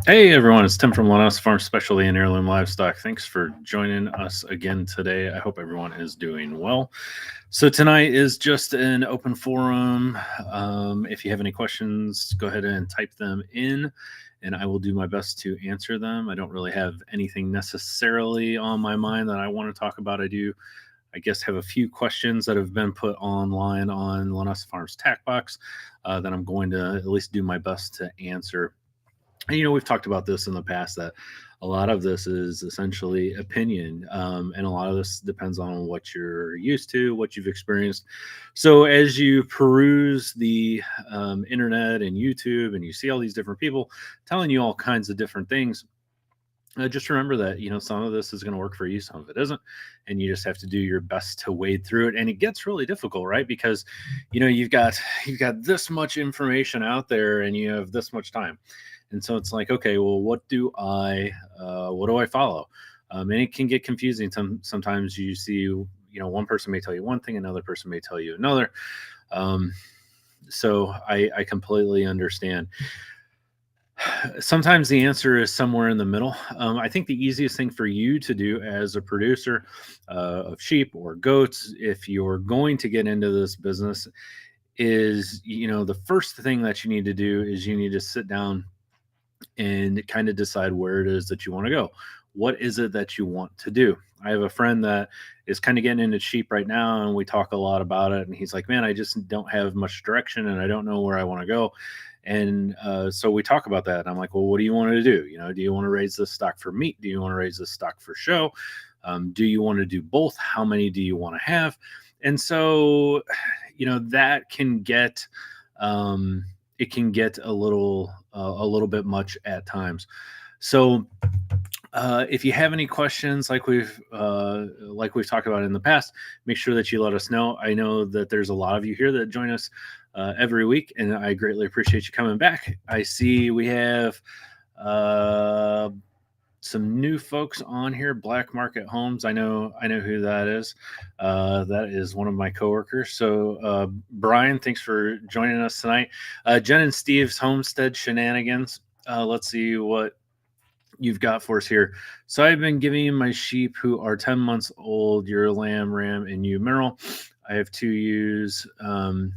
Hey everyone, it's Tim from Linessa Farms, Specialty and Heirloom Livestock. Thanks for joining us again today. I hope everyone is doing well. So tonight is just an open forum. If you have any questions, go ahead and type them in, and I will do my best to answer them. I don't really have anything necessarily on my mind that I want to talk about. I guess, have a few questions that have been put online on Linessa Farms Tack Box that I'm going to at least do my best to answer. And, we've talked about this in the past that a lot of this is essentially opinion, and a lot of this depends on what you're used to, what you've experienced. So as you peruse the internet and YouTube, and you see all these different people telling you all kinds of different things, just remember that some of this is going to work for you, some of it isn't, and you just have to do your best to wade through it. And it gets really difficult, right? Because you've got this much information out there, and you have this much time. And so it's like, okay, well, what do I follow? And it can get confusing. Sometimes you see, one person may tell you one thing, another person may tell you another. So I completely understand. Sometimes the answer is somewhere in the middle. I think the easiest thing for you to do as a producer of sheep or goats, if you're going to get into this business, is, the first thing that you need to do is you need to sit down and kind of decide where it is that you want to go. What is it that you want to do? I have a friend that is kind of getting into sheep right now, and we talk a lot about it. And he's like, man, I just don't have much direction, and I don't know where I want to go. And so we talk about that. And I'm like, well, what do you want to do? Do you want to raise this stock for meat? Do you want to raise this stock for show? Do you want to do both? How many do you want to have? And so, that can get, it can get a little bit much at times. So if you have any questions, like we've talked about in the past, make sure that you let us know. I know that there's a lot of you here that join us every week, and I greatly appreciate you coming back. I see we have some new folks on here. Black Market Homes. I know who that is. That is one of my coworkers. So Brian, thanks for joining us tonight. Jen and Steve's Homestead Shenanigans. Let's see what you've got for us here. So I've been giving my sheep who are 10 months old your lamb, ram, and ewe mineral. I have 2 ewes and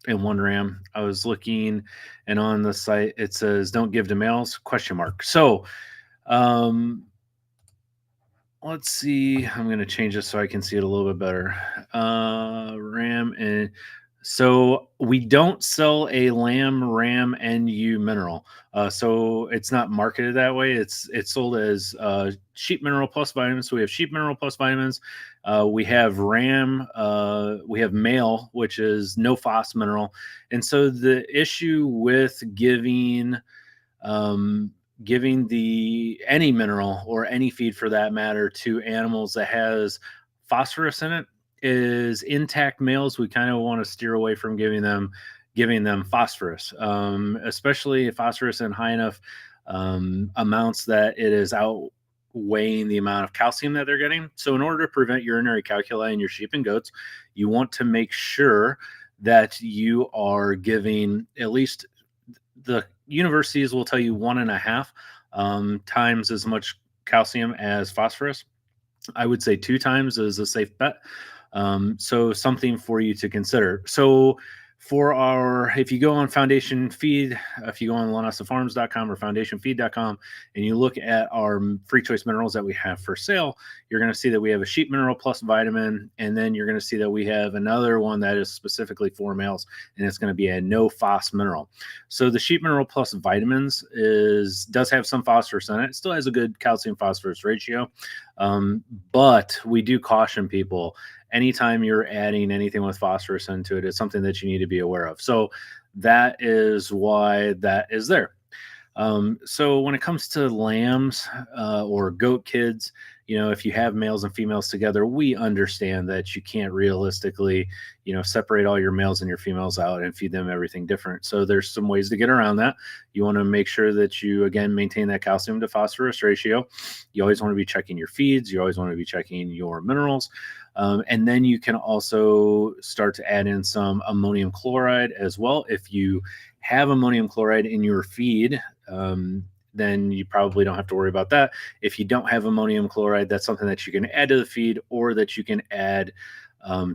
1 ram. I was looking, and on the site it says don't give to males ? So let's see. I'm going to change this so I can see it a little bit better. Ram, and so we don't sell a lamb, ram, and ewe mineral. So it's not marketed that way. It's sold as sheep mineral plus vitamins. So we have sheep mineral plus vitamins. We have ram. We have male, which is no phos mineral. And so the issue with giving any mineral or any feed for that matter to animals that has phosphorus in it is intact males. We kind of want to steer away from giving them phosphorus, especially if phosphorus in high enough amounts that it is outweighing the amount of calcium that they're getting. So in order to prevent urinary calculi in your sheep and goats, you want to make sure that you are giving at least, the universities will tell you 1.5 times as much calcium as phosphorus. I would say 2 times is a safe bet. So something for you to consider. So if you go on Foundation Feed, if you go on LinessaFarms.com or FoundationFeed.com, and you look at our free choice minerals that we have for sale, you're going to see that we have a sheep mineral plus vitamin, and then you're going to see that we have another one that is specifically for males, and it's going to be a no phos mineral. So the sheep mineral plus vitamins does have some phosphorus in it. It still has a good calcium phosphorus ratio, but we do caution people, anytime you're adding anything with phosphorus into it, it's something that you need to be aware of. So that is why that is there. So when it comes to lambs or goat kids, if you have males and females together, we understand that you can't realistically, separate all your males and your females out and feed them everything different. So there's some ways to get around that. You want to make sure that you, again, maintain that calcium to phosphorus ratio. You always want to be checking your feeds. You always want to be checking your minerals. And then you can also start to add in some ammonium chloride as well. If you have ammonium chloride in your feed, then you probably don't have to worry about that. If you don't have ammonium chloride, that's something that you can add to the feed, or that you can add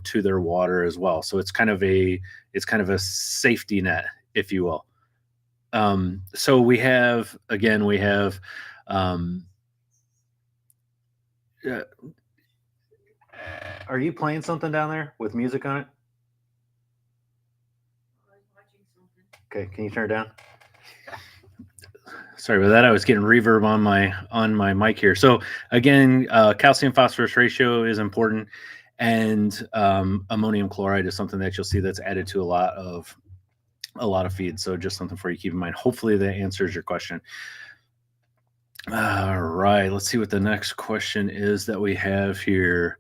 to their water as well. So it's kind of a safety net, if you will. So we have, again, we have, um, uh, are you playing something down there with music on it? Okay, can you turn it down? Sorry about that. I was getting reverb on my mic here. So again, calcium phosphorus ratio is important, and ammonium chloride is something that you'll see that's added to a lot of feeds. So just something for you to keep in mind. Hopefully that answers your question. All right, let's see what the next question is that we have here.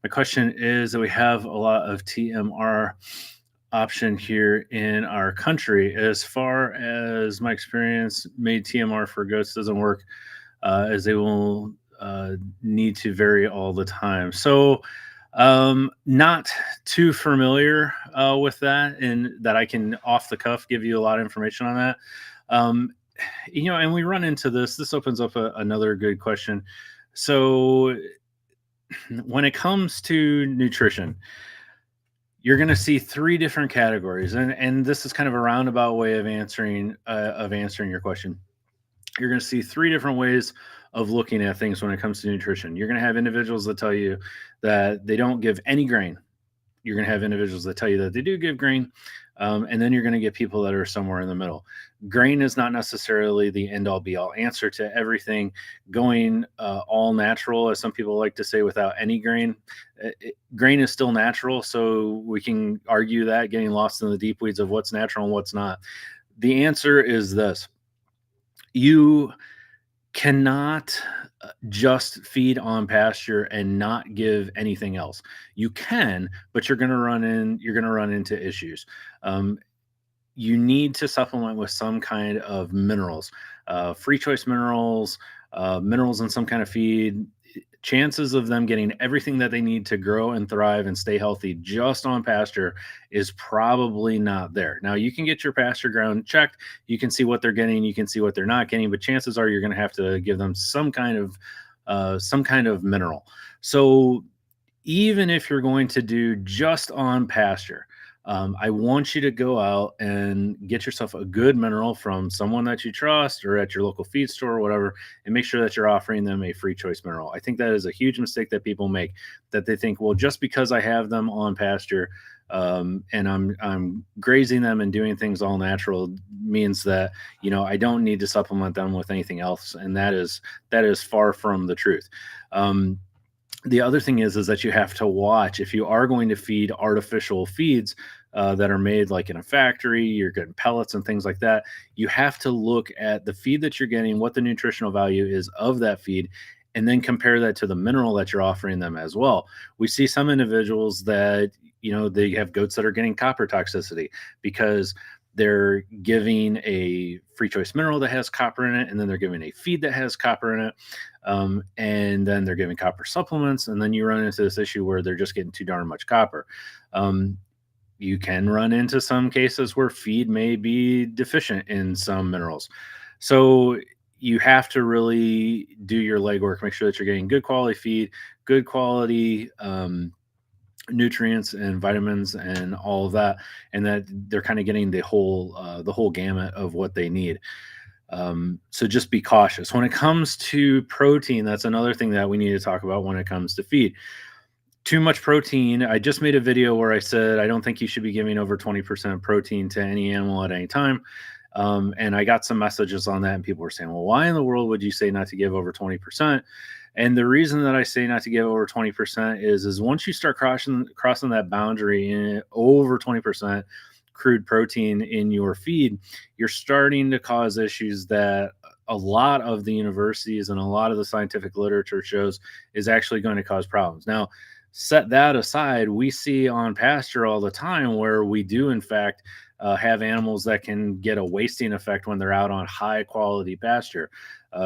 My question is that we have a lot of TMR option here in our country. As far as my experience, made TMR for goats doesn't work, as they will need to vary all the time. So, not too familiar with that, and that I can off the cuff give you a lot of information on that. Um, and we run into this. This opens up another good question. So, when it comes to nutrition, you're going to see three different categories, and this is kind of a roundabout way of answering your question. You're going to see three different ways of looking at things when it comes to nutrition. You're going to have individuals that tell you that they don't give any grain. You're going to have individuals that tell you that they do give grain, and then you're going to get people that are somewhere in the middle. Grain is not necessarily the end all be all answer to everything. Going all natural, as some people like to say, without any grain, grain is still natural. So we can argue that, getting lost in the deep weeds of what's natural and what's not. The answer is this: you cannot just feed on pasture and not give anything else. You can, but you're going to run into issues. You need to supplement with some kind of minerals, free choice minerals, minerals in some kind of feed. Chances of them getting everything that they need to grow and thrive and stay healthy just on pasture is probably not there. Now, you can get your pasture ground checked. You can see what they're getting. You can see what they're not getting, but chances are you're going to have to give them some kind of mineral. So even if you're going to do just on pasture, I want you to go out and get yourself a good mineral from someone that you trust, or at your local feed store or whatever, and make sure that you're offering them a free choice mineral. I think that is a huge mistake that people make, that they think, well, just because I have them on pasture, and I'm grazing them and doing things all natural, means that I don't need to supplement them with anything else, and that is far from the truth. The other thing is that you have to watch, if you are going to feed artificial feeds that are made like in a factory, you're getting pellets and things like that. You have to look at the feed that you're getting, what the nutritional value is of that feed, and then compare that to the mineral that you're offering them as well. We see some individuals that, they have goats that are getting copper toxicity because they're giving a free choice mineral that has copper in it, and then they're giving a feed that has copper in it, and then they're giving copper supplements, and then you run into this issue where they're just getting too darn much copper. You can run into some cases where feed may be deficient in some minerals. So you have to really do your legwork, make sure that you're getting good quality feed, good quality nutrients and vitamins and all of that, and that they're kind of getting the whole gamut of what they need. So just be cautious when it comes to protein. That's another thing that we need to talk about when it comes to feed. Too much protein. I just made a video where I said I don't think you should be giving over 20% protein to any animal at any time. And I got some messages on that, and people were saying, well, why in the world would you say not to give over 20%? And the reason that I say not to give over 20% is once you start crossing that boundary in over 20% crude protein in your feed, you're starting to cause issues that a lot of the universities and a lot of the scientific literature shows is actually going to cause problems. Now, set that aside, we see on pasture all the time where we do, in fact, have animals that can get a wasting effect when they're out on high quality pasture,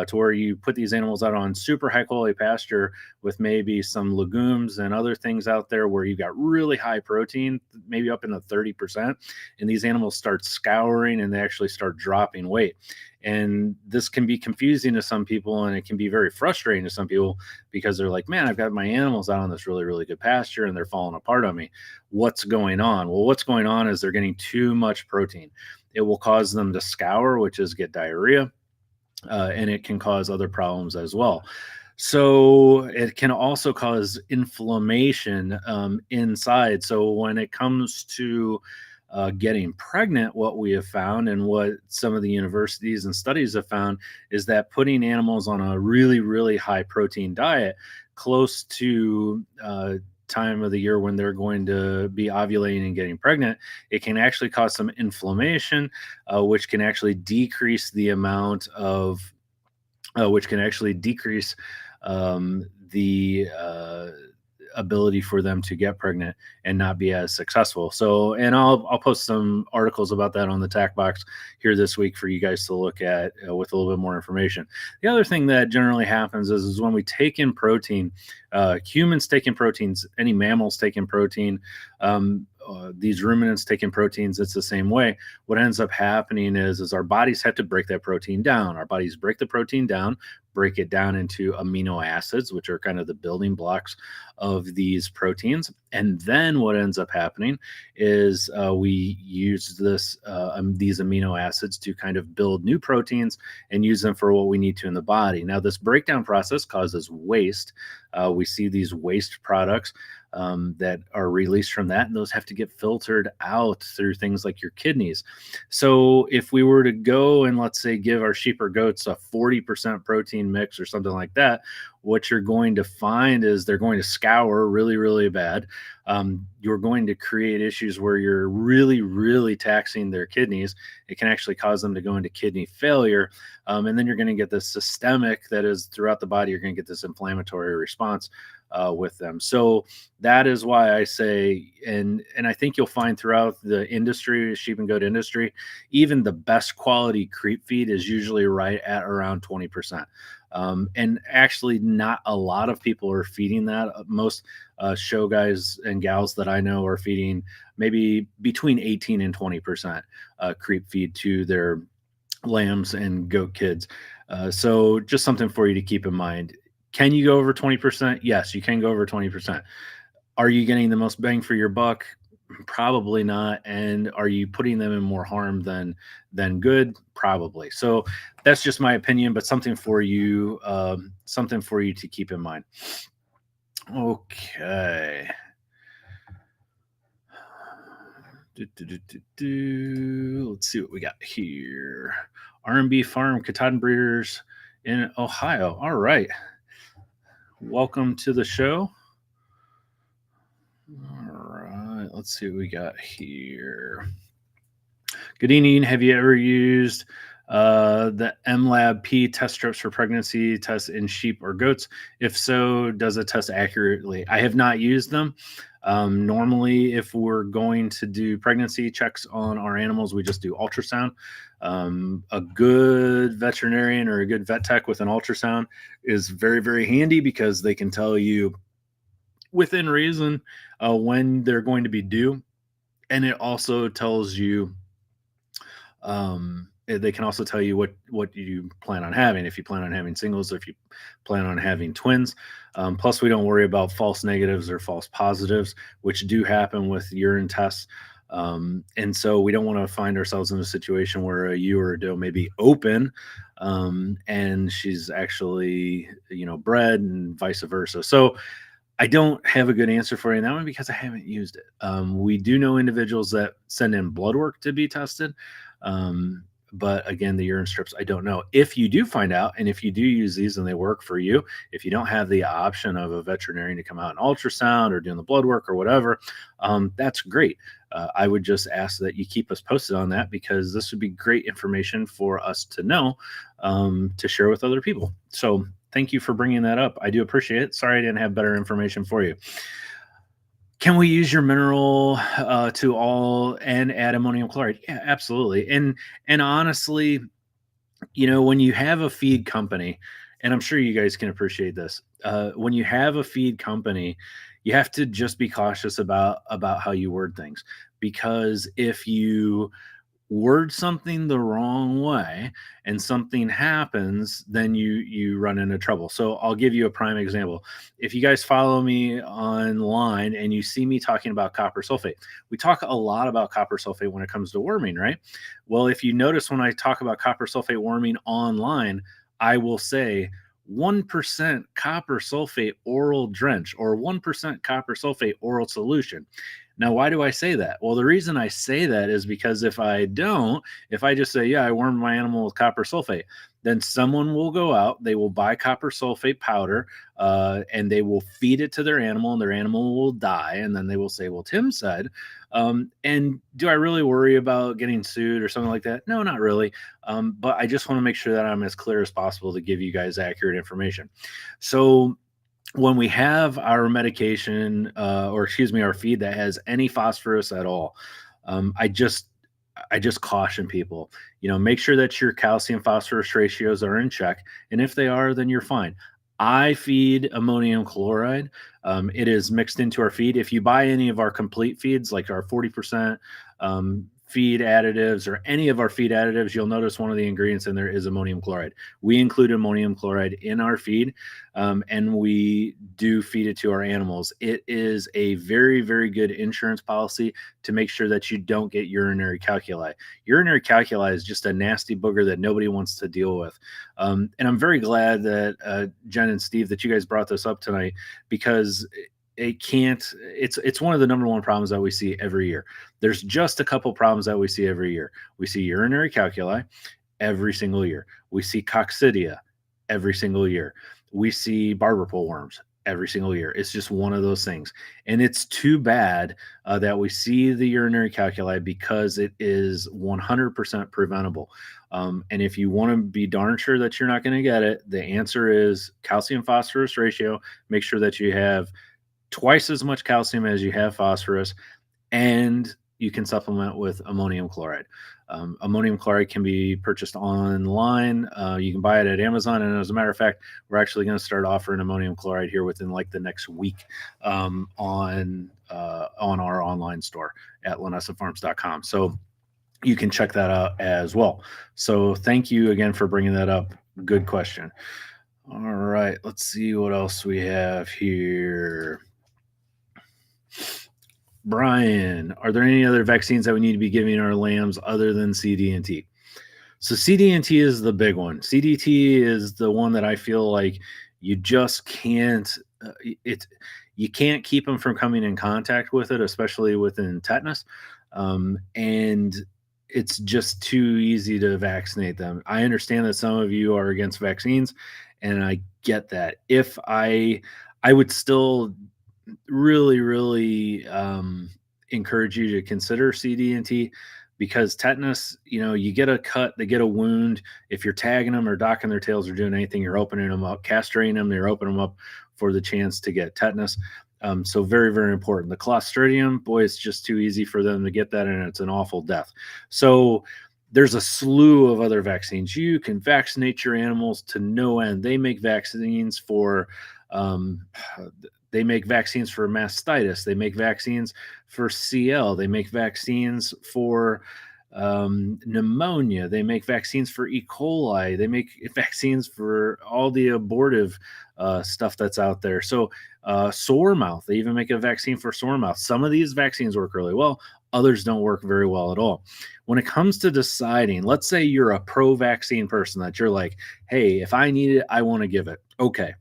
to where you put these animals out on super high quality pasture with maybe some legumes and other things out there where you got really high protein, maybe up in the 30%, and these animals start scouring and they actually start dropping weight. And this can be confusing to some people, and it can be very frustrating to some people because they're like, man, I've got my animals out on this really, really good pasture and they're falling apart on me. What's going on? Well, what's going on is they're getting too much protein. It will cause them to scour, which is get diarrhea, and it can cause other problems as well. So it can also cause inflammation inside. So when it comes to getting pregnant, what we have found and what some of the universities and studies have found is that putting animals on a really, really high protein diet close to time of the year when they're going to be ovulating and getting pregnant, it can actually cause some inflammation, which can actually decrease the amount of, which can actually decrease the ability for them to get pregnant and not be as successful. So, and I'll post some articles about that on the Tack box here this week for you guys to look at with a little bit more information. The other thing that generally happens is when we take in protein, humans take in proteins, any mammals take in protein, these ruminants taking proteins, it's the same way. What ends up happening is our bodies have to break that protein down. Our bodies break the protein down, break it down into amino acids, which are kind of the building blocks of these proteins. And then what ends up happening is we use these amino acids to kind of build new proteins and use them for what we need to in the body. Now, this breakdown process causes waste. We see these waste products that are released from that, and those have to get filtered out through things like your kidneys. So if we were to go and, let's say, give our sheep or goats a 40% protein mix or something like that, what you're going to find is they're going to scour really, really bad. You're going to create issues where you're really, really taxing their kidneys. It can actually cause them to go into kidney failure. And then you're going to get this systemic that is throughout the body. You're going to get this inflammatory response with them. So that is why I say, and I think you'll find throughout the industry, sheep and goat industry, even the best quality creep feed is usually right at around 20%. And actually, not a lot of people are feeding that. Most show guys and gals that I know are feeding maybe between 18 and 20% creep feed to their lambs and goat kids. So just something for you to keep in mind. Can you go over 20%? Yes, you can go over 20%. Are you getting the most bang for your buck? Probably not. And are you putting them in more harm than good? Probably. So that's just my opinion, but something for you to keep in mind. Okay. Let's see what we got here. R&B Farm Katahdin Breeders in Ohio. All right. Welcome to the show. All right, let's see what we got here. Good evening. Have you ever used the MLab P test strips for pregnancy tests in sheep or goats? If so, does it test accurately? I have not used them. Normally, if we're going to do pregnancy checks on our animals, we just do ultrasound. A good veterinarian or a good vet tech with an ultrasound is very, very handy because they can tell you within reason when they're going to be due. And it also tells you, they can also tell you what you plan on having, if you plan on having singles or if you plan on having twins. Plus, we don't worry about false negatives or false positives, which do happen with urine tests. And so we don't want to find ourselves in a situation where a ewe or a doe may be open and she's actually, bred, and vice versa. So I don't have a good answer for you on that one because I haven't used it. We do know individuals that send in blood work to be tested. But again, the urine strips, I don't know. If you do find out, and if you do use these and they work for you, if you don't have the option of a veterinarian to come out and ultrasound or doing the blood work or whatever, that's great. I would just ask that you keep us posted on that because this would be great information for us to know, to share with other people. So thank you for bringing that up. I do appreciate it. Sorry I didn't have better information for you. Can we use your mineral to all and add ammonium chloride? Yeah, absolutely. And honestly, when you have a feed company, and I'm sure you guys can appreciate this, when you have a feed company, you have to just be cautious about how you word things, because if you word something the wrong way and something happens, then you run into trouble. So I'll give you a prime example. If you guys follow me online and you see me talking about copper sulfate, we talk a lot about copper sulfate when it comes to worming, right? Well, if you notice, when I talk about copper sulfate worming online, I will say 1% copper sulfate oral drench or 1% copper sulfate oral solution. Now, why do I say that? Well, the reason I say that is because if I just say, yeah, I wormed my animal with copper sulfate, then someone will go out, they will buy copper sulfate powder, and they will feed it to their animal, and their animal will die. And then they will say, well, Tim said, and do I really worry about getting sued or something like that? No, not really. But I just want to make sure that I'm as clear as possible to give you guys accurate information. So, when we have our medication, or excuse me, our feed that has any phosphorus at all, um, I just I just caution people. Make sure that your calcium phosphorus ratios are in check, and if they are, then you're fine. I feed ammonium chloride. It is mixed into our feed. If you buy any of our complete feeds, like our 40% feed additives or any of our feed additives, you'll notice one of the ingredients in there is ammonium chloride. We include ammonium chloride in our feed, and we do feed it to our animals. It is a very, very good insurance policy to make sure that you don't get urinary calculi. Urinary calculi is just a nasty booger that nobody wants to deal with. And I'm very glad that Jen and Steve, that you guys brought this up tonight, because it's one of the number one problems that we see every year. There's just a couple problems that we see every year. We see urinary calculi every single year. We see coccidia every single year. We see barber pole worms every single year. It's just one of those things. And it's too bad that we see the urinary calculi, because it is 100% preventable. And if you want to be darn sure that you're not going to get it, the answer is calcium phosphorus ratio. Make sure that you have twice as much calcium as you have phosphorus, and you can supplement with ammonium chloride. Ammonium chloride can be purchased online. You can buy it at Amazon, and as a matter of fact, we're actually going to start offering ammonium chloride here within like the next week, on our online store at linessafarms.com. So you can check that out as well. So thank you again for bringing that up. Good question. All right, let's see what else we have here. Brian, are there any other vaccines that we need to be giving our lambs other than CD&T? So CD&T is the big one. CDT is the one that I feel like you just can't. You can't keep them from coming in contact with it, especially within tetanus, and it's just too easy to vaccinate them. I understand that some of you are against vaccines, and I get that. If I would still really, really encourage you to consider CD&T, because tetanus, you get a cut, they get a wound. If you're tagging them or docking their tails or doing anything, you're opening them up, castrating them, you're opening them up for the chance to get tetanus. So very, very important. The Clostridium, boy, it's just too easy for them to get that, and it's an awful death. So there's a slew of other vaccines. You can vaccinate your animals to no end. They make vaccines for mastitis. They make vaccines for CL. They make vaccines for pneumonia. They make vaccines for E. coli. They make vaccines for all the abortive stuff that's out there. So sore mouth, they even make a vaccine for sore mouth. Some of these vaccines work really well. Others don't work very well at all. When it comes to deciding, let's say you're a pro-vaccine person, that you're like, hey, if I need it, I want to give it. Okay.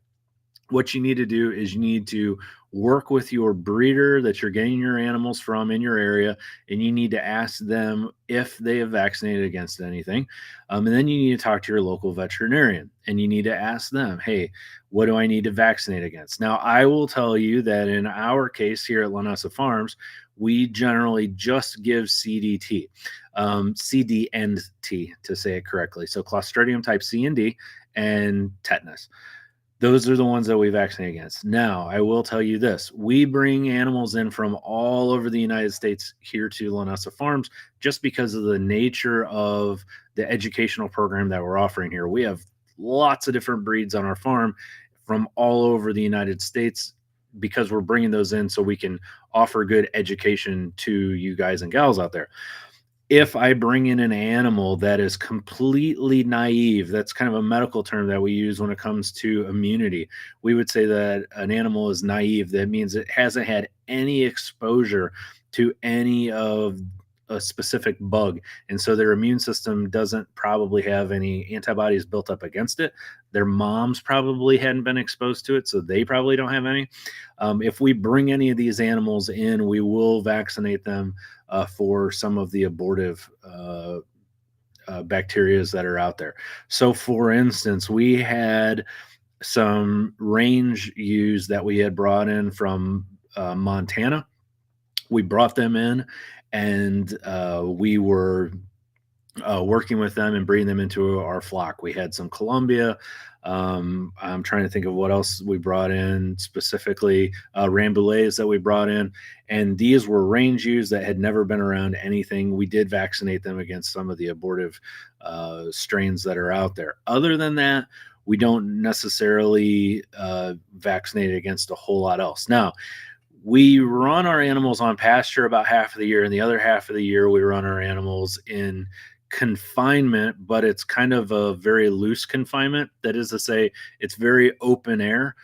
What you need to do is you need to work with your breeder that you're getting your animals from in your area, and you need to ask them if they have vaccinated against anything. And then you need to talk to your local veterinarian, and you need to ask them, hey, what do I need to vaccinate against? Now, I will tell you that in our case here at Linessa Farms, we generally just give CDT, CD and T, to say it correctly. So Clostridium type C and D, and tetanus. Those are the ones that we vaccinate against. Now, I will tell you this: we bring animals in from all over the United States here to Linessa Farms just because of the nature of the educational program that we're offering here. We have lots of different breeds on our farm from all over the United States because we're bringing those in so we can offer good education to you guys and gals out there. If I bring in an animal that is completely naive, that's kind of a medical term that we use when it comes to immunity. We would say that an animal is naive. That means it hasn't had any exposure to any of a specific bug. And so their immune system doesn't probably have any antibodies built up against it. Their moms probably hadn't been exposed to it, so they probably don't have any. If we bring any of these animals in, we will vaccinate them for some of the abortive bacterias that are out there. So, for instance, we had some range ewes that we had brought in from Montana. We brought them in, and we were working with them and bringing them into our flock. We had some Columbia. I'm trying to think of what else we brought in specifically, Rambouillets that we brought in. And these were range ewes that had never been around anything. We did vaccinate them against some of the abortive strains that are out there. Other than that, we don't necessarily vaccinate against a whole lot else. Now, we run our animals on pasture about half of the year, and the other half of the year we run our animals in confinement, but it's kind of a very loose confinement. That is to say, it's very open air.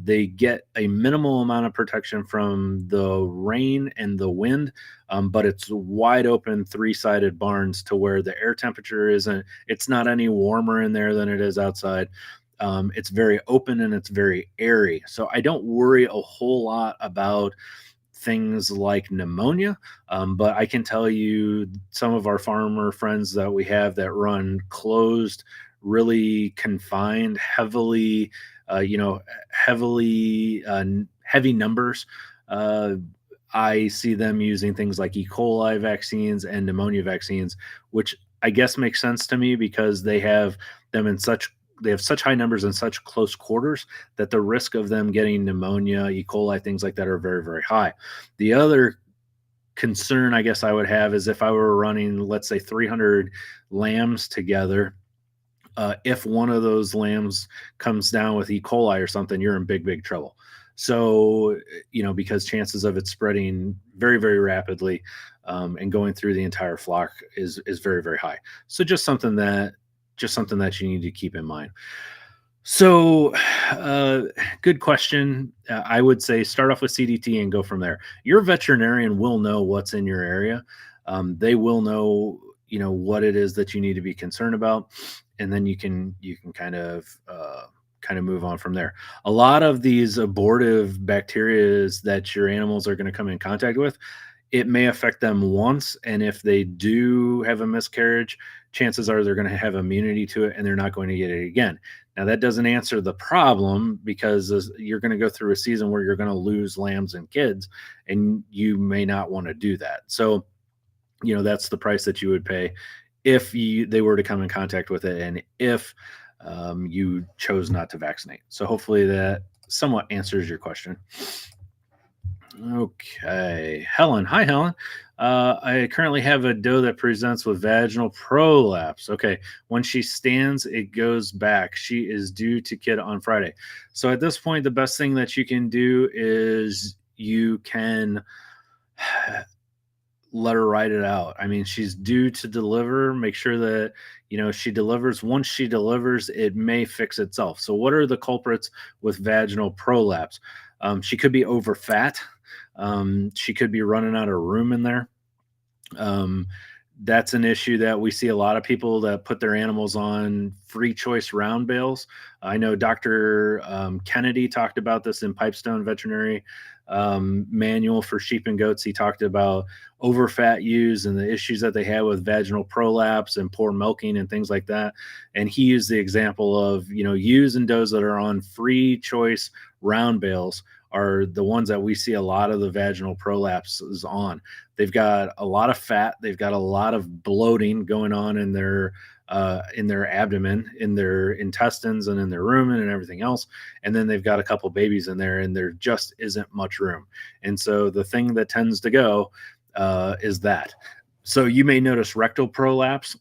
They get a minimal amount of protection from the rain and the wind, but it's wide open three-sided barns to where the air temperature it's not any warmer in there than it is outside. It's very open and it's very airy. So I don't worry a whole lot about things like pneumonia. But I can tell you some of our farmer friends that we have that run closed, really confined, heavy numbers. I see them using things like E. coli vaccines and pneumonia vaccines, which I guess makes sense to me because they have such high numbers and such close quarters that the risk of them getting pneumonia, E. coli, things like that are very, very high. The other concern I guess I would have is if I were running, let's say, 300 lambs together, if one of those lambs comes down with E. coli or something, you're in big, big trouble. So, because chances of it spreading very, very rapidly and going through the entire flock is very, very high. So just something that you need to keep in mind. So, good question. I would say start off with CDT and go from there. Your veterinarian will know what's in your area. They will know, what it is that you need to be concerned about, and then you can kind of move on from there. A lot of these abortive bacteria that your animals are going to come in contact with, it may affect them once, and if they do have a miscarriage, chances are they're going to have immunity to it and they're not going to get it again. Now, that doesn't answer the problem because you're going to go through a season where you're going to lose lambs and kids, and you may not want to do that. So, that's the price that you would pay if they were to come in contact with it and if you chose not to vaccinate. So hopefully that somewhat answers your question. Okay, Helen. Hi, Helen. I currently have a doe that presents with vaginal prolapse. Okay, when she stands, it goes back. She is due to kid on Friday. So at this point, the best thing that you can do is you can let her ride it out. I mean, she's due to deliver. Make sure that, she delivers. Once she delivers, it may fix itself. So what are the culprits with vaginal prolapse? She could be over fat. She could be running out of room in there. That's an issue that we see a lot of people that put their animals on free choice round bales. I know Dr. Kennedy talked about this in Pipestone Veterinary Manual for Sheep and Goats. He talked about overfat ewes and the issues that they had with vaginal prolapse and poor milking and things like that. And he used the example of, ewes and does that are on free choice round bales are the ones that we see a lot of the vaginal prolapses on. They've got a lot of fat. They've got a lot of bloating going on in their in their abdomen, in their intestines, and in their rumen and everything else. And then they've got a couple babies in there, and there just isn't much room. And so the thing that tends to go is that. So you may notice rectal prolapse.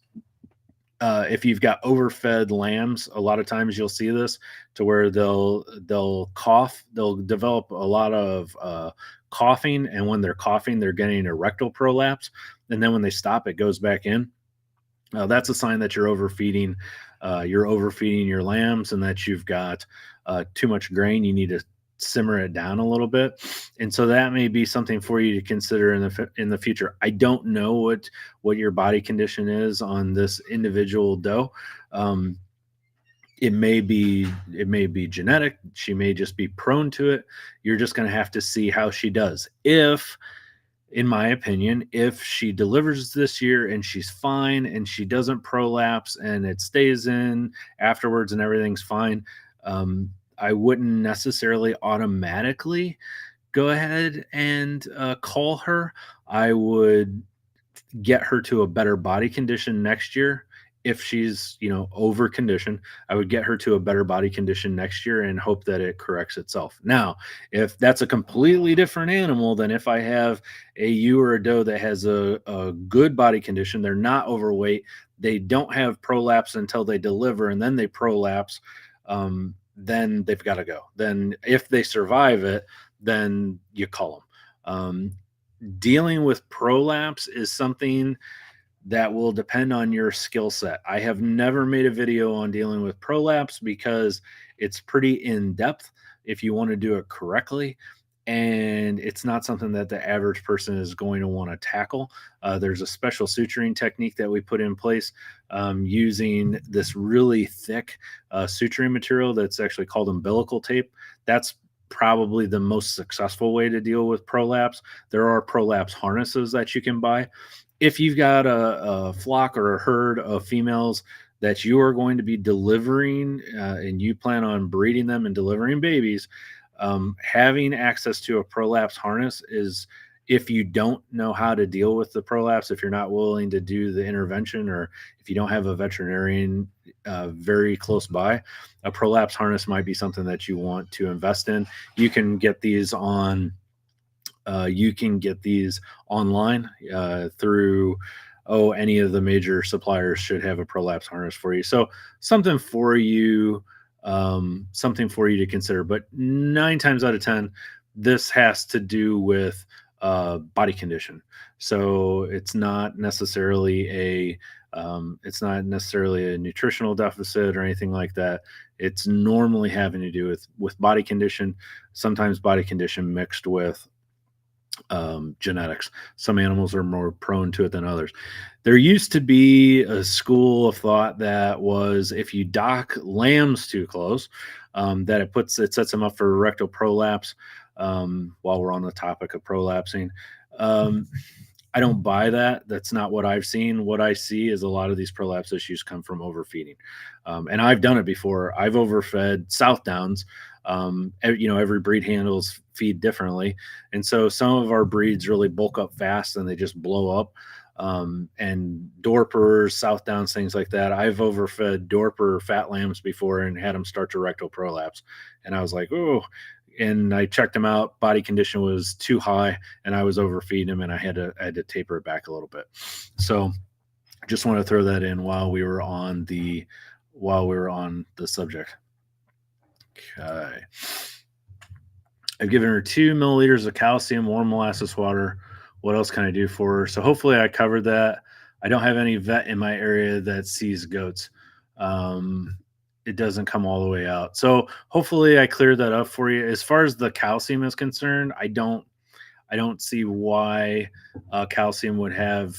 If you've got overfed lambs, a lot of times you'll see this to where they'll cough, they'll develop a lot of coughing, and when they're coughing, they're getting a rectal prolapse, and then when they stop, it goes back in. That's a sign that you're overfeeding. You're overfeeding your lambs, and that you've got too much grain. You need to simmer it down a little bit, and so that may be something for you to consider in the future. I don't know what your body condition is on this individual doe. Um, it may be genetic. She may just be prone to it. You're just going to have to see how she does. If, in my opinion, if she delivers this year and she's fine and she doesn't prolapse and it stays in afterwards and everything's fine, I wouldn't necessarily automatically go ahead and call her. I would get her to a better body condition next year. If she's, over condition, I would get her to a better body condition next year and hope that it corrects itself. Now, if that's a completely different animal than if I have a ewe or a doe that has a good body condition, they're not overweight, they don't have prolapse until they deliver, and then they prolapse, then they've got to go. Then if they survive it, then you call them. Dealing with prolapse is something that will depend on your skill set. I have never made a video on dealing with prolapse because it's pretty in depth if you want to do it correctly. And it's not something that the average person is going to want to tackle. There's a special suturing technique that we put in place using this really thick suturing material that's actually called umbilical tape. That's probably the most successful way to deal with prolapse. There are prolapse harnesses that you can buy. If you've got a flock or a herd of females that you are going to be delivering and you plan on breeding them and delivering babies, having access to a prolapse harness is, if you don't know how to deal with the prolapse, if you're not willing to do the intervention, or if you don't have a veterinarian very close by, a prolapse harness might be something that you want to invest in. You can get these on online through any of the major suppliers should have a prolapse harness for you. So something for you to consider. But 9 times out of 10, this has to do with body condition. So it's not necessarily a nutritional deficit or anything like that. It's normally having to do with body condition, sometimes body condition mixed with genetics. Some animals are more prone to it than others. There used to be a school of thought that was, if you dock lambs too close, that it sets them up for rectal prolapse. While we're on the topic of prolapsing, I don't buy that. That's not what I've seen. What I see is a lot of these prolapse issues come from overfeeding. And I've done it before. I've overfed South Downs. Every breed handles feed differently. And so some of our breeds really bulk up fast and they just blow up. And Dorpers, South Downs, things like that. I've overfed Dorper fat lambs before and had them start to rectal prolapse. And I was like, oh, and I checked him out. Body condition was too high and I was overfeeding him, and I had to taper it back a little bit. So just want to throw that in while we were on the subject. Okay. I've given her 2 milliliters of calcium, warm molasses water. What else can I do for her? So hopefully I covered that. I don't have any vet in my area that sees goats. It doesn't come all the way out. So hopefully I cleared that up for you. As far as the calcium is concerned, I don't see why calcium would have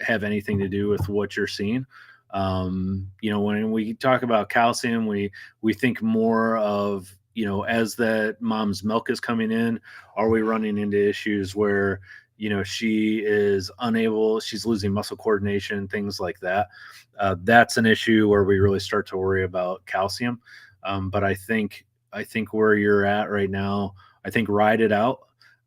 anything to do with what you're seeing. When we talk about calcium, we think more of, as that mom's milk is coming in, are we running into issues where, she is unable, she's losing muscle coordination, things like that. That's an issue where we really start to worry about calcium. But I think where you're at right now, I think ride it out.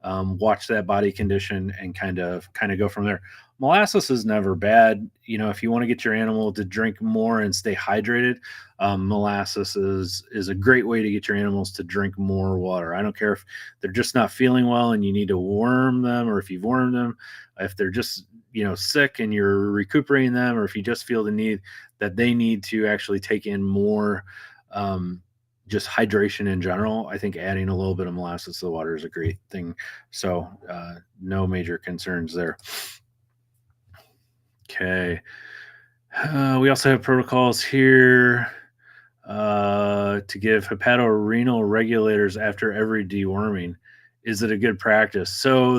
watch that body condition and kind of go from there. Molasses is never bad. If you want to get your animal to drink more and stay hydrated, molasses is a great way to get your animals to drink more water. I don't care if they're just not feeling well and you need to worm them, or if you've wormed them, if they're just sick and you're recuperating them, or if you just feel the need that they need to actually take in more, just hydration in general. I think adding a little bit of molasses to the water is a great thing. So no major concerns there. Okay. We also have protocols here to give hepatorenal regulators after every deworming. Is it a good practice? So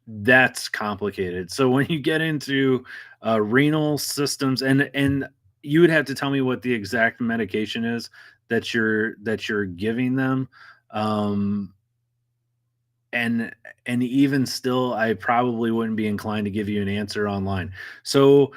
that's complicated. So when you get into renal systems, and you would have to tell me what the exact medication is that you're giving them. Um, and and even still, I probably wouldn't be inclined to give you an answer online. So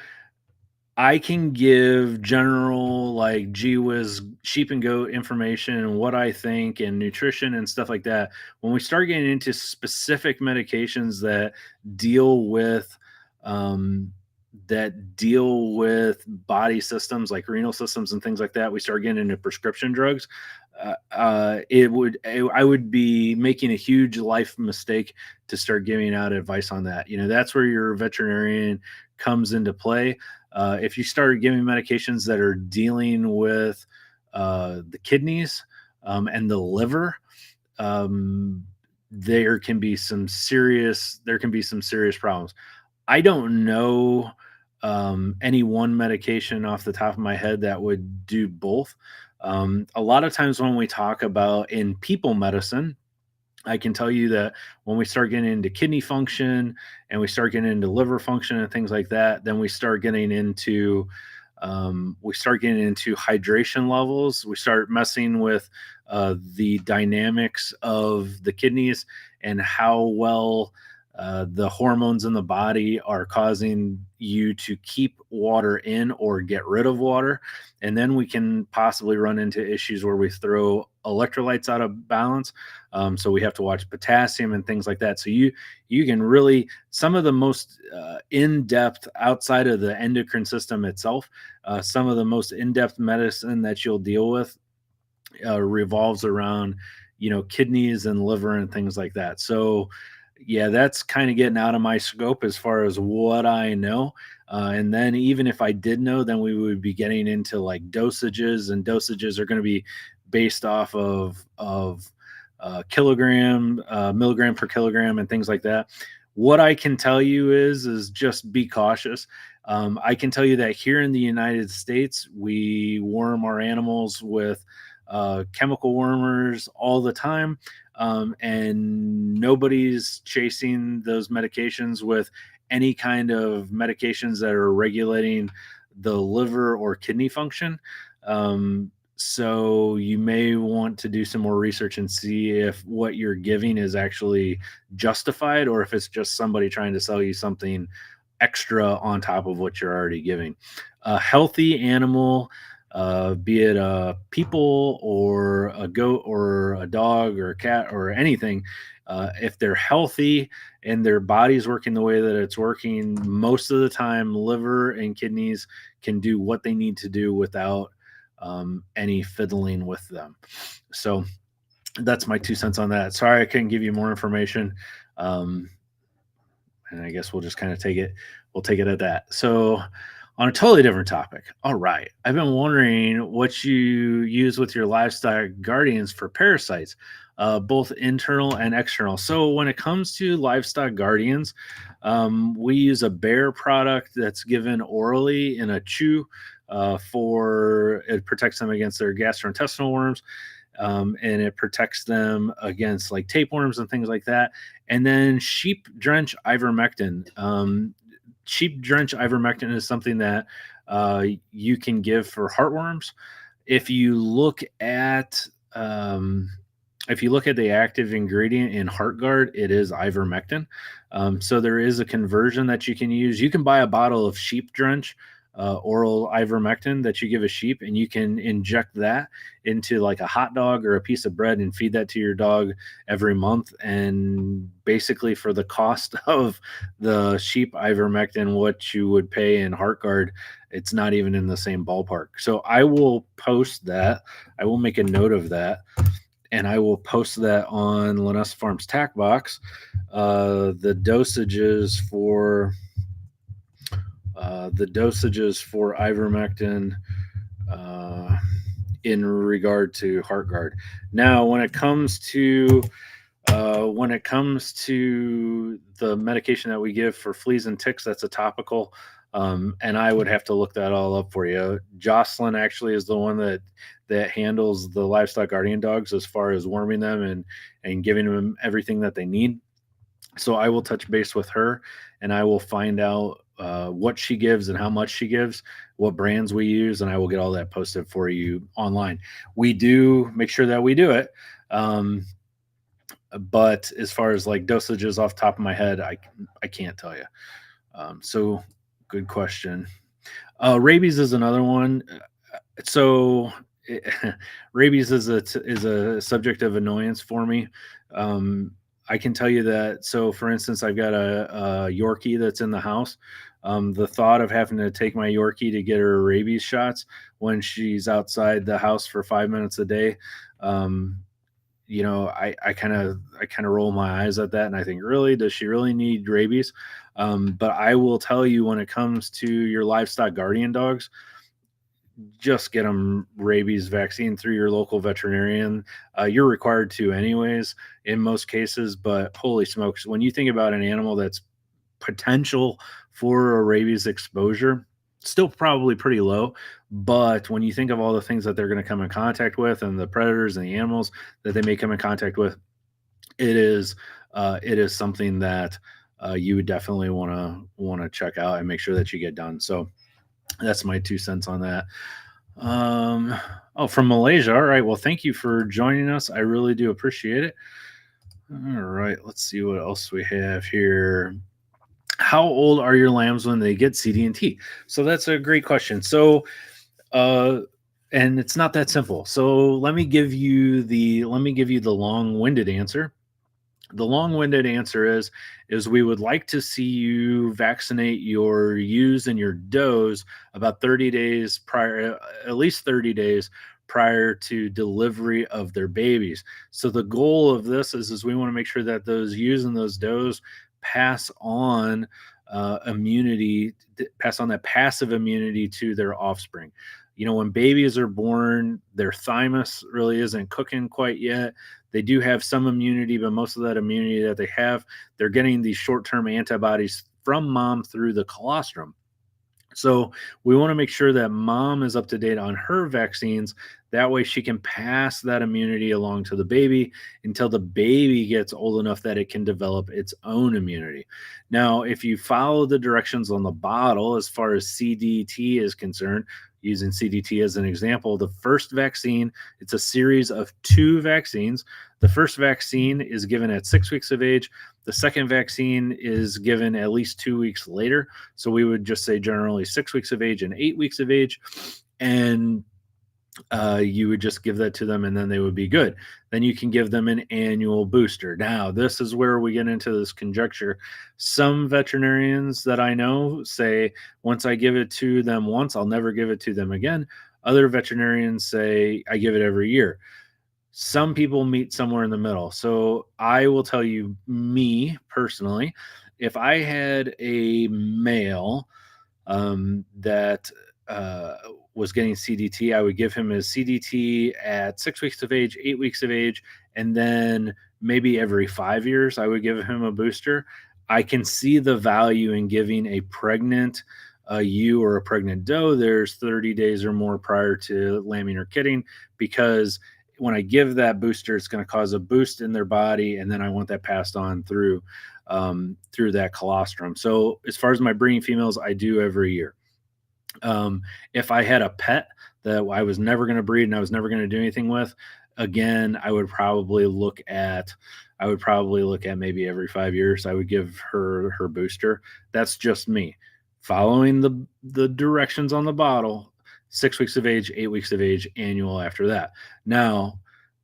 I can give general, like, gee whiz sheep and goat information and what I think and nutrition and stuff like that. When we start getting into specific medications deal with um, that deal with body systems like renal systems and things like that, we start getting into prescription drugs. I would be making a huge life mistake to start giving out advice on that. That's where your veterinarian comes into play. If you start giving medications that are dealing with the kidneys and the liver, um, there can be some serious problems. I don't know any one medication off the top of my head that would do both. A lot of times when we talk about in people medicine, I can tell you that when we start getting into kidney function and we start getting into liver function and things like that, then we start getting into hydration levels. We start messing with the dynamics of the kidneys and how well the hormones in the body are causing you to keep water in or get rid of water. And then we can possibly run into issues where we throw electrolytes out of balance. So we have to watch potassium and things like that. So you can really, some of the most in-depth, outside of the endocrine system itself, some of the most in-depth medicine that you'll deal with revolves around kidneys and liver and things like that. So yeah, that's kind of getting out of my scope as far as what I know. And then even if I did know, then we would be getting into like dosages, and dosages are going to be based off of milligram per kilogram and things like that. What I can tell you is just be cautious. I can tell you that here in the United States, we worm our animals with chemical wormers all the time. And nobody's chasing those medications with any kind of medications that are regulating the liver or kidney function. So you may want to do some more research and see if what you're giving is actually justified, or if it's just somebody trying to sell you something extra on top of what you're already giving. A healthy animal, be it a people or a goat or a dog or a cat or anything, if they're healthy and their body's working the way that it's working, most of the time, liver and kidneys can do what they need to do without any fiddling with them. So that's my 2 cents on that. Sorry, I couldn't give you more information. Um, and I guess we'll just kind of take it at that. So, on a totally different topic. All right. I've been wondering what you use with your livestock guardians for parasites, both internal and external. So, when it comes to livestock guardians, we use a Bayer product that's given orally in a chew. It protects them against their gastrointestinal worms, and it protects them against like tapeworms and things like that. And then sheep drench ivermectin. Sheep drench ivermectin is something that you can give for heartworms. If you look at the active ingredient in HeartGuard, it is ivermectin. So there is a conversion that you can use. You can buy a bottle of sheep drench oral ivermectin that you give a sheep, and you can inject that into like a hot dog or a piece of bread and feed that to your dog every month. And basically, for the cost of the sheep ivermectin, what you would pay in HeartGuard, it's not even in the same ballpark. So I will post that. I will make a note of that, and I will post that on Linessa Farms Tack Box. The dosages for ivermectin in regard to HeartGuard. Now, when it comes to the medication that we give for fleas and ticks, that's a topical. And I would have to look that all up for you. Jocelyn actually is the one that handles the livestock guardian dogs as far as worming them and giving them everything that they need. So I will touch base with her, and I will find out what she gives and how much she gives, what brands we use, and I will get all that posted for you online. We do make sure that we do it. But as far as like dosages off the top of my head, I can't tell you. So good question. Rabies is another one. So rabies is a subject of annoyance for me. I can tell you that. So, for instance, I've got a Yorkie that's in the house. The thought of having to take my Yorkie to get her rabies shots when she's outside the house for 5 minutes a day, I kind of roll my eyes at that, and I think, really, does she really need rabies? But I will tell you, when it comes to your livestock guardian dogs, just get them rabies vaccine through your local veterinarian. You're required to anyways in most cases, but holy smokes, when you think about an animal that's potential for a rabies exposure, still probably pretty low. But when you think of all the things that they're going to come in contact with and the predators and the animals that they may come in contact with, it is something that you would definitely want to check out and make sure that you get done. So that's my 2 cents on that. From Malaysia. All right. Well, thank you for joining us. I really do appreciate it. All right. Let's see what else we have here. How old are your lambs when they get CD&T? So that's a great question. So, and it's not that simple. So let me give you the long-winded answer. The long-winded answer is we would like to see you vaccinate your ewes and your does about 30 days prior, at least 30 days prior to delivery of their babies. So the goal of this is we want to make sure that those ewes and those does pass on that passive immunity to their offspring. When babies are born, their thymus really isn't cooking quite yet. They do have some immunity, but most of that immunity that they have, they're getting these short-term antibodies from mom through the colostrum. So we want to make sure that mom is up to date on her vaccines. That way she can pass that immunity along to the baby until the baby gets old enough that it can develop its own immunity. Now, if you follow the directions on the bottle as far as CDT is concerned, using CDT as an example, the first vaccine, it's a series of 2 vaccines. The first vaccine is given at 6 weeks of age. The second vaccine is given at least 2 weeks later. So we would just say generally 6 weeks of age and 8 weeks of age. And you would just give that to them, and then they would be good. Then you can give them an annual booster. Now, this is where we get into this conjecture. Some veterinarians that I know say, once I give it to them once, I'll never give it to them again. Other veterinarians say, I give it every year. Some people meet somewhere in the middle. So I will tell you, me personally, if I had a male that was getting CDT, I would give him his CDT at 6 weeks of age, 8 weeks of age, and then maybe every 5 years I would give him a booster. I can see the value in giving a pregnant ewe or a pregnant doe there's 30 days or more prior to lambing or kidding, because when I give that booster, it's going to cause a boost in their body, and then I want that passed on through that colostrum. So as far as my breeding females, I do every year. If I had a pet that I was never going to breed and I was never going to do anything with, again, I would probably look at maybe every 5 years I would give her booster. That's just me. following the directions on the bottle, 6 weeks of age, 8 weeks of age, annual after that. Now,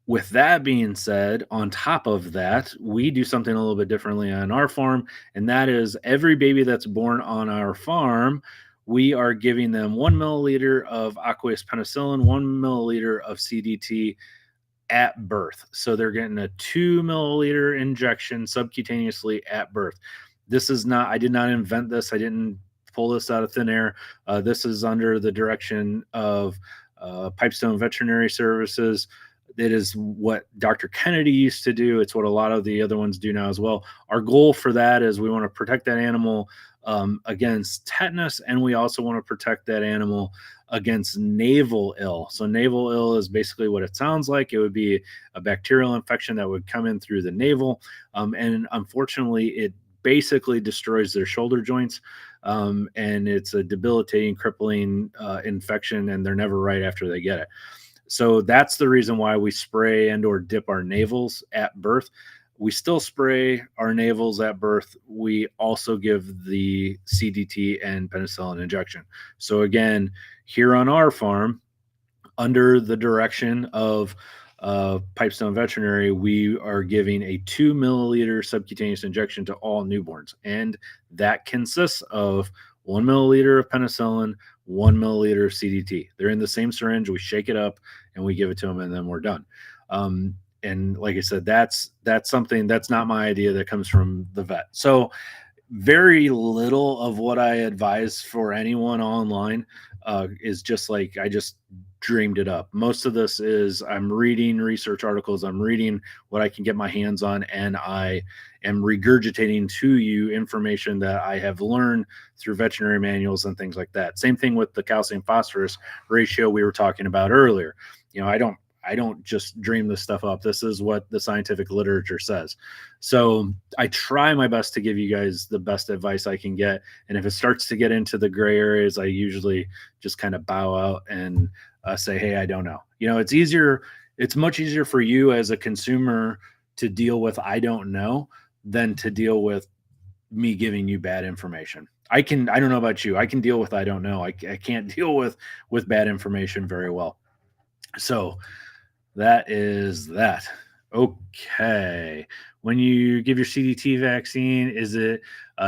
with that being said, on top of that, we do something a little bit differently on our farm, and that is every baby that's born on our farm, we are giving them 1 milliliter of aqueous penicillin, 1 milliliter of CDT at birth. So they're getting a 2 milliliter injection subcutaneously at birth. This is not, I did not invent this. I didn't pull this out of thin air. This is under the direction of Pipestone Veterinary Services. It is what Dr. Kennedy used to do. It's what a lot of the other ones do now as well. Our goal for that is we want to protect that animal against tetanus, and we also want to protect that animal against navel ill. So navel ill is basically what it sounds like. It would be a bacterial infection that would come in through the navel, and unfortunately, it basically destroys their shoulder joints, and it's a debilitating, crippling infection, and they're never right after they get it. So that's the reason why we spray and or dip our navels at birth. We still spray our navels at birth. We also give the CDT and penicillin injection. So again, here on our farm, under the direction of Pipestone Veterinary, we are giving a 2 milliliter subcutaneous injection to all newborns. And that consists of 1 milliliter of penicillin, 1 milliliter of CDT. They're in the same syringe. We shake it up and we give it to them, and then we're done. And like I said, that's something that's not my idea. That comes from the vet. So very little of what I advise for anyone online is just like I just dreamed it up. Most of this is I'm reading research articles, I'm reading what I can get my hands on, and I am regurgitating to you information that I have learned through veterinary manuals and things like that. Same thing with the calcium phosphorus ratio we were talking about earlier. You know, I don't just dream this stuff up. This is what the scientific literature says. So I try my best to give you guys the best advice I can get. And if it starts to get into the gray areas, I usually just kind of bow out and say, hey, I don't know. You know, it's much easier for you as a consumer to deal with I don't know than to deal with me giving you bad information. I don't know about you. I can deal with I don't know. I can't deal with bad information very well. So that is that. Okay. When you give your CDT vaccine, is it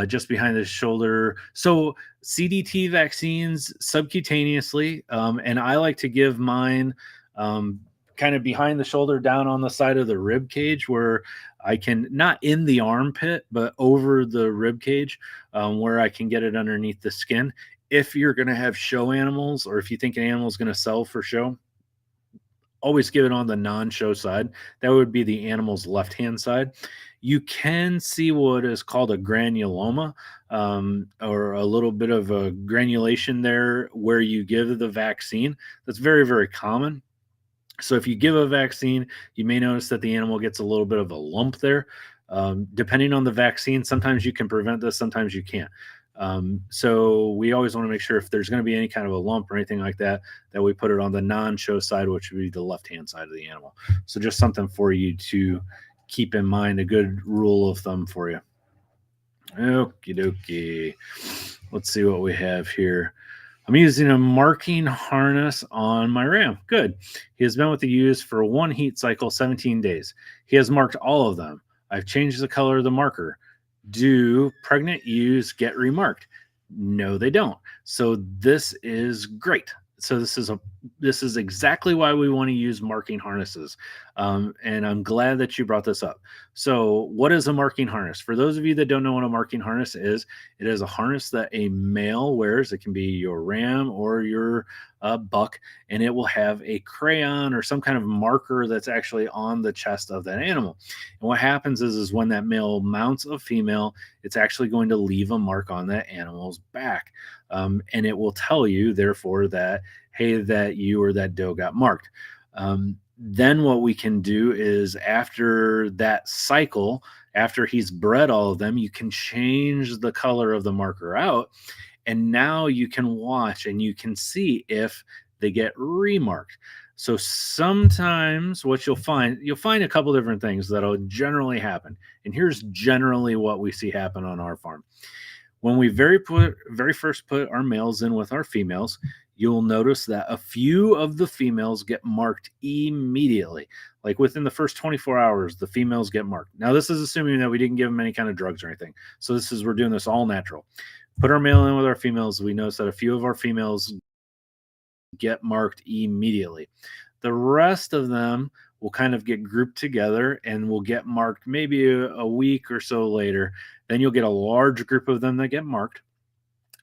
just behind the shoulder? So CDT vaccines subcutaneously, and I like to give mine kind of behind the shoulder, down on the side of the rib cage, where I can, not in the armpit, but over the rib cage, where I can get it underneath the skin. If you're going to have show animals, or if you think an animal is going to sell for show, always give it on the non-show side. That would be the animal's left-hand side. You can see what is called a granuloma, or a little bit of a granulation there where you give the vaccine. That's very, very common. So if you give a vaccine, you may notice that the animal gets a little bit of a lump there. Depending on the vaccine, sometimes you can prevent this, sometimes you can't. So we always want to make sure if there's going to be any kind of a lump or anything like that, that we put it on the non-show side, which would be the left-hand side of the animal. So just something for you to keep in mind, a good rule of thumb for you. Okie dokie. Let's see what we have here. I'm using a marking harness on my ram. Good. He has been with the ewes for one heat cycle, 17 days. He has marked all of them. I've changed the color of the marker. Do pregnant ewes get remarked? No, they don't. So this is great. So this is exactly why we want to use marking harnesses. And I'm glad that you brought this up. So what is a marking harness? For those of you that don't know what a marking harness is, it is a harness that a male wears. It can be your ram or your buck, and it will have a crayon or some kind of marker that's actually on the chest of that animal. And what happens is when that male mounts a female, it's actually going to leave a mark on that animal's back. And it will tell you, therefore, that, hey, that you or that doe got marked. Then what we can do is, after that cycle, after he's bred all of them, you can change the color of the marker out. And now you can watch and you can see if they get remarked. So sometimes what you'll find a couple different things that'll generally happen. And here's generally what we see happen on our farm. When we very first put our males in with our females, you'll notice that a few of the females get marked immediately. Like within the first 24 hours, the females get marked. Now, this is assuming that we didn't give them any kind of drugs or anything. So this is we're doing this all natural. Put our male in with our females. We notice that a few of our females get marked immediately. The rest of them will kind of get grouped together and will get marked maybe a week or so later. Then you'll get a large group of them that get marked.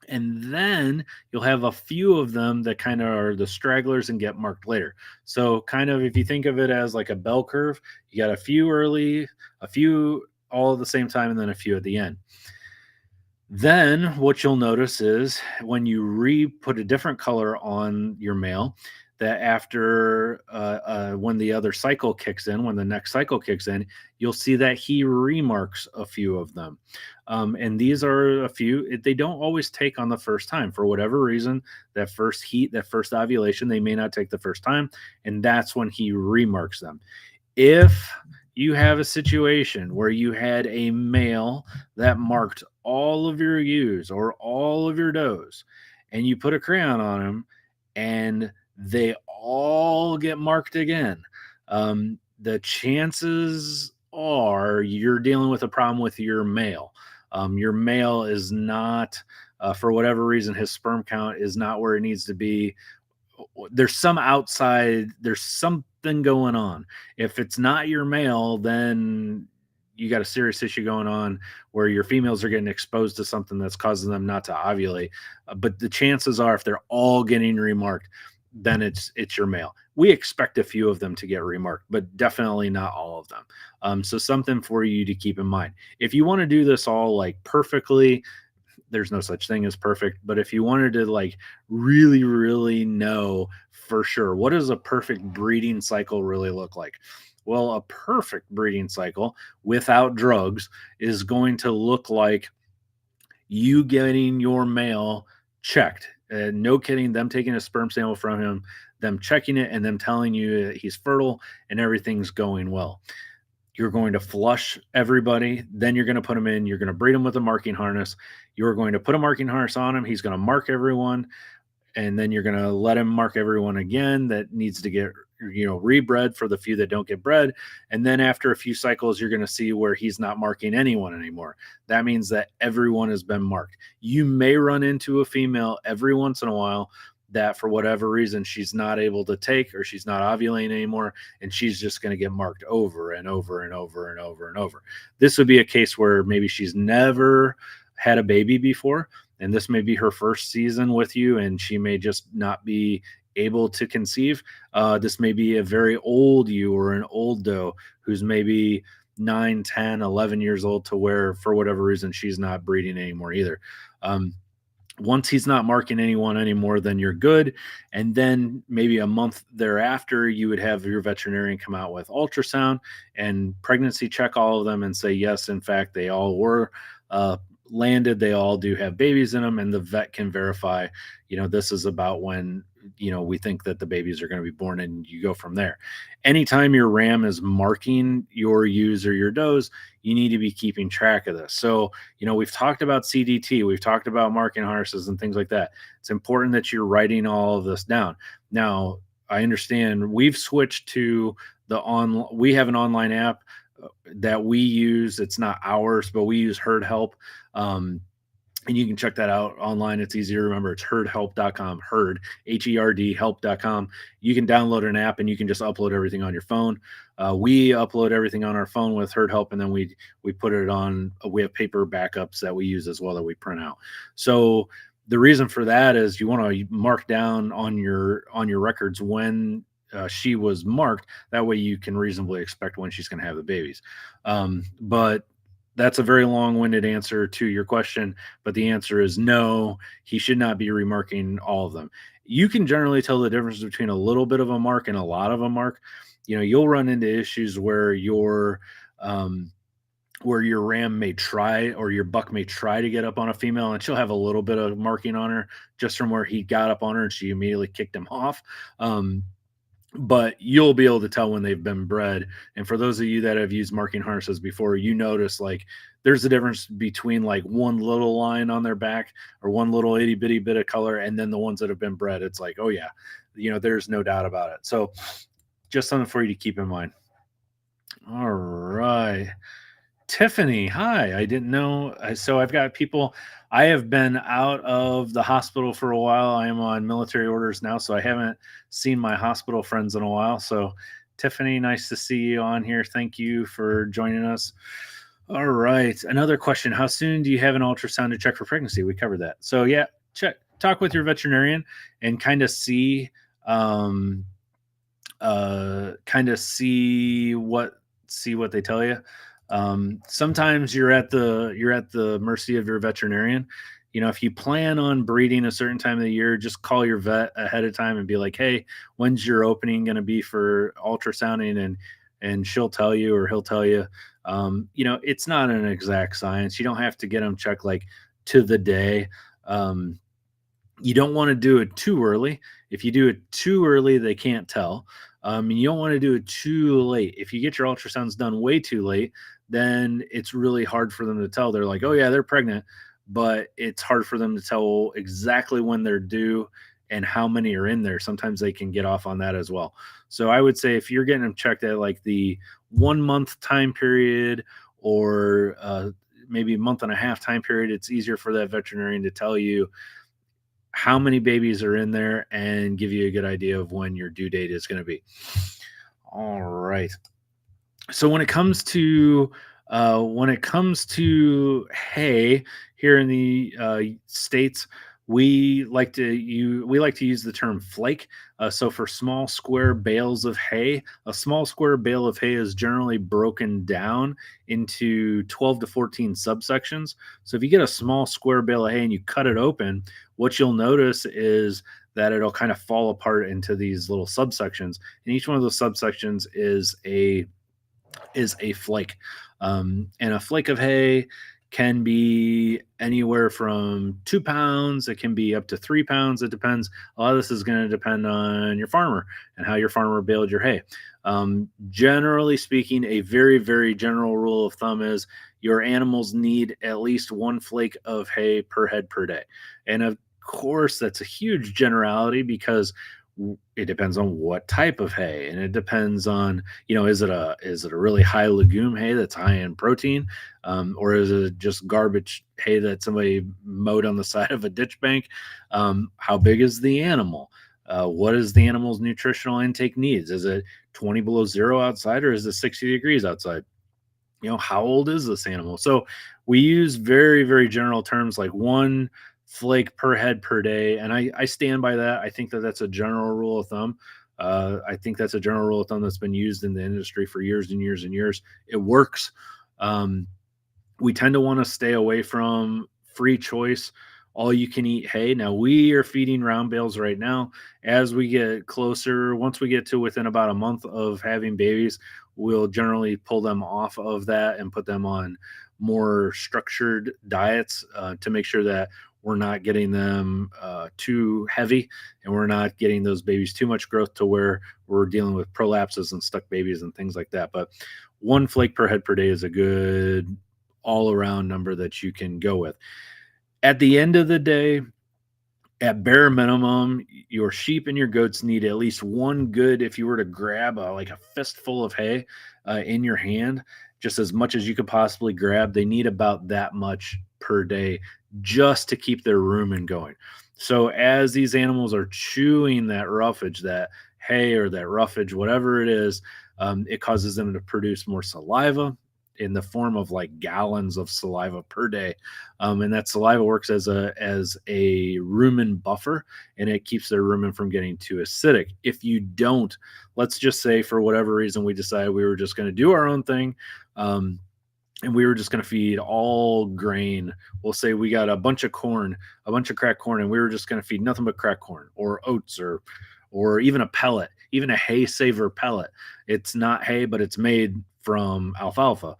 And then you'll have a few of them that kind of are the stragglers and get marked later. So, kind of if you think of it as like a bell curve, you got a few early, a few all at the same time, and then a few at the end. Then what you'll notice is when you put a different color on your male, that after when the other cycle kicks in, when the next cycle kicks in, you'll see that he remarks a few of them. And these are a few, they don't always take on the first time for whatever reason. That first heat, that first ovulation, they may not take the first time. And that's when he remarks them. If you have a situation where you had a male that marked all of your ewes or all of your does, and you put a crayon on them and they all get marked again, the chances are you're dealing with a problem with your male. Your male is not, for whatever reason, his sperm count is not where it needs to be. There's something going on. If it's not your male, then you got a serious issue going on where your females are getting exposed to something that's causing them not to ovulate. But the chances are if they're all getting remarked, then it's your male. We expect a few of them to get remarked, but definitely not all of them. So something for you to keep in mind. If you want to do this all like perfectly, there's no such thing as perfect, but if you wanted to like really, really know for sure, what does a perfect breeding cycle really look like? Well, a perfect breeding cycle without drugs is going to look like you getting your male checked. No kidding, them taking a sperm sample from him, them checking it, and them telling you that he's fertile and everything's going well. You're going to flush everybody. Then you're going to put them in. You're going to breed them with a marking harness. You're going to put a marking harness on him. He's going to mark everyone. And then you're going to let him mark everyone again that needs to get, rebred for the few that don't get bred. And then after a few cycles, you're going to see where he's not marking anyone anymore. That means that everyone has been marked. You may run into a female every once in a while that for whatever reason she's not able to take or she's not ovulating anymore, and she's just going to get marked over and over and over and over and over. This would be a case where maybe she's never had a baby before, and this may be her first season with you, and she may just not be able to conceive. This may be a very old ewe or an old doe who's maybe 9, 10, 11 years old to where for whatever reason she's not breeding anymore either. Once he's not marking anyone anymore, then you're good. And then maybe a month thereafter, you would have your veterinarian come out with ultrasound and pregnancy check all of them and say, yes, in fact, they all were landed. They all do have babies in them. And the vet can verify, this is about when, we think that the babies are going to be born, and you go from there. Anytime your ram is marking your ewes or your does, you need to be keeping track of this. So, we've talked about CDT, we've talked about marking harnesses and things like that. It's important that you're writing all of this down. Now, I understand we've switched to we have an online app that we use. It's not ours, but we use Herd Help. And you can check that out online. It's easy to remember. It's herdhelp.com, herd, Herd, help.com. You can download an app and you can just upload everything on your phone. We upload everything on our phone with Herd Help, and then we put it on. We have paper backups that we use as well that we print out. So the reason for that is you want to mark down on your records when she was marked. That way you can reasonably expect when she's going to have the babies. But that's a very long-winded answer to your question, but the answer is no, he should not be remarking all of them. You can generally tell the difference between a little bit of a mark and a lot of a mark. You'll run into issues where your ram may try, or your buck may try to get up on a female, and she'll have a little bit of marking on her just from where he got up on her and she immediately kicked him off. but you'll be able to tell when they've been bred. And for those of you that have used marking harnesses before, you notice like there's a difference between like one little line on their back or one little itty bitty bit of color, and then the ones that have been bred. It's like, oh yeah, there's no doubt about it. So just something for you to keep in mind. All right. Tiffany, hi. I didn't know. So I've got people. I have been out of the hospital for a while. I am on military orders now, so I haven't seen my hospital friends in a while. So, Tiffany, nice to see you on here. Thank you for joining us. All right. Another question. How soon do you have an ultrasound to check for pregnancy? We covered that. So, yeah, talk with your veterinarian and kind of see what they tell you. Sometimes you're at the mercy of your veterinarian. If you plan on breeding a certain time of the year, just call your vet ahead of time and be like, hey, when's your opening going to be for ultrasounding? And she'll tell you, or he'll tell you. It's not an exact science. You don't have to get them checked like to the day. You don't want to do it too early. If you do it too early, they can't tell. And you don't want to do it too late. If you get your ultrasounds done way too late, then it's really hard for them to tell. They're like, oh yeah, they're pregnant, but it's hard for them to tell exactly when they're due and how many are in there. Sometimes they can get off on that as well. So I would say if you're getting them checked at like the 1 month time period, or maybe a month and a half time period, it's easier for that veterinarian to tell you how many babies are in there and give you a good idea of when your due date is going to be. All right. So when it comes to hay here in the States, we like to use the term flake. So for small square bales of hay, a small square bale of hay is generally broken down into 12 to 14 subsections. So if you get a small square bale of hay and you cut it open, what you'll notice is that it'll kind of fall apart into these little subsections, and each one of those subsections is a flake. And a flake of hay can be anywhere from 2 pounds. It can be up to 3 pounds. It depends. A lot of this is going to depend on your farmer and how your farmer baled your hay. Generally speaking, a very, very general rule of thumb is your animals need at least 1 flake of hay per head per day. And of course, that's a huge generality because it depends on what type of hay, and it depends on, is it a really high legume hay that's high in protein, or is it just garbage hay that somebody mowed on the side of a ditch bank? How big is the animal? What is the animal's nutritional intake needs? Is it 20 below zero outside, or is it 60 degrees outside? How old is this animal? So we use very, very general terms like 1 flake per head per day, and I stand by that. I think that that's a general rule of thumb. I think that's a general rule of thumb that's been used in the industry for years and years and years. It works. We tend to want to stay away from free choice, all you can eat hay. Now we are feeding round bales right now. As we get closer, once we get to within about a month of having babies, we'll generally pull them off of that and put them on more structured diets to make sure that we're not getting them too heavy, and we're not getting those babies too much growth to where we're dealing with prolapses and stuck babies and things like that. But 1 flake per head per day is a good all around number that you can go with. At the end of the day, at bare minimum, your sheep and your goats need at least 1 good, if you were to grab like a fistful of hay in your hand, just as much as you could possibly grab, they need about that much per day just to keep their rumen going. So as these animals are chewing that roughage, that hay or that roughage, whatever it is, it causes them to produce more saliva in the form of like gallons of saliva per day. And that saliva works as a rumen buffer, and it keeps their rumen from getting too acidic. If you don't, let's just say for whatever reason, we decided we were just going to do our own thing. And we were just going to feed all grain. We'll say we got a bunch of corn, a bunch of cracked corn, and we were just going to feed nothing but cracked corn or oats or even a pellet, even a hay saver pellet. It's not hay, but it's made from alfalfa.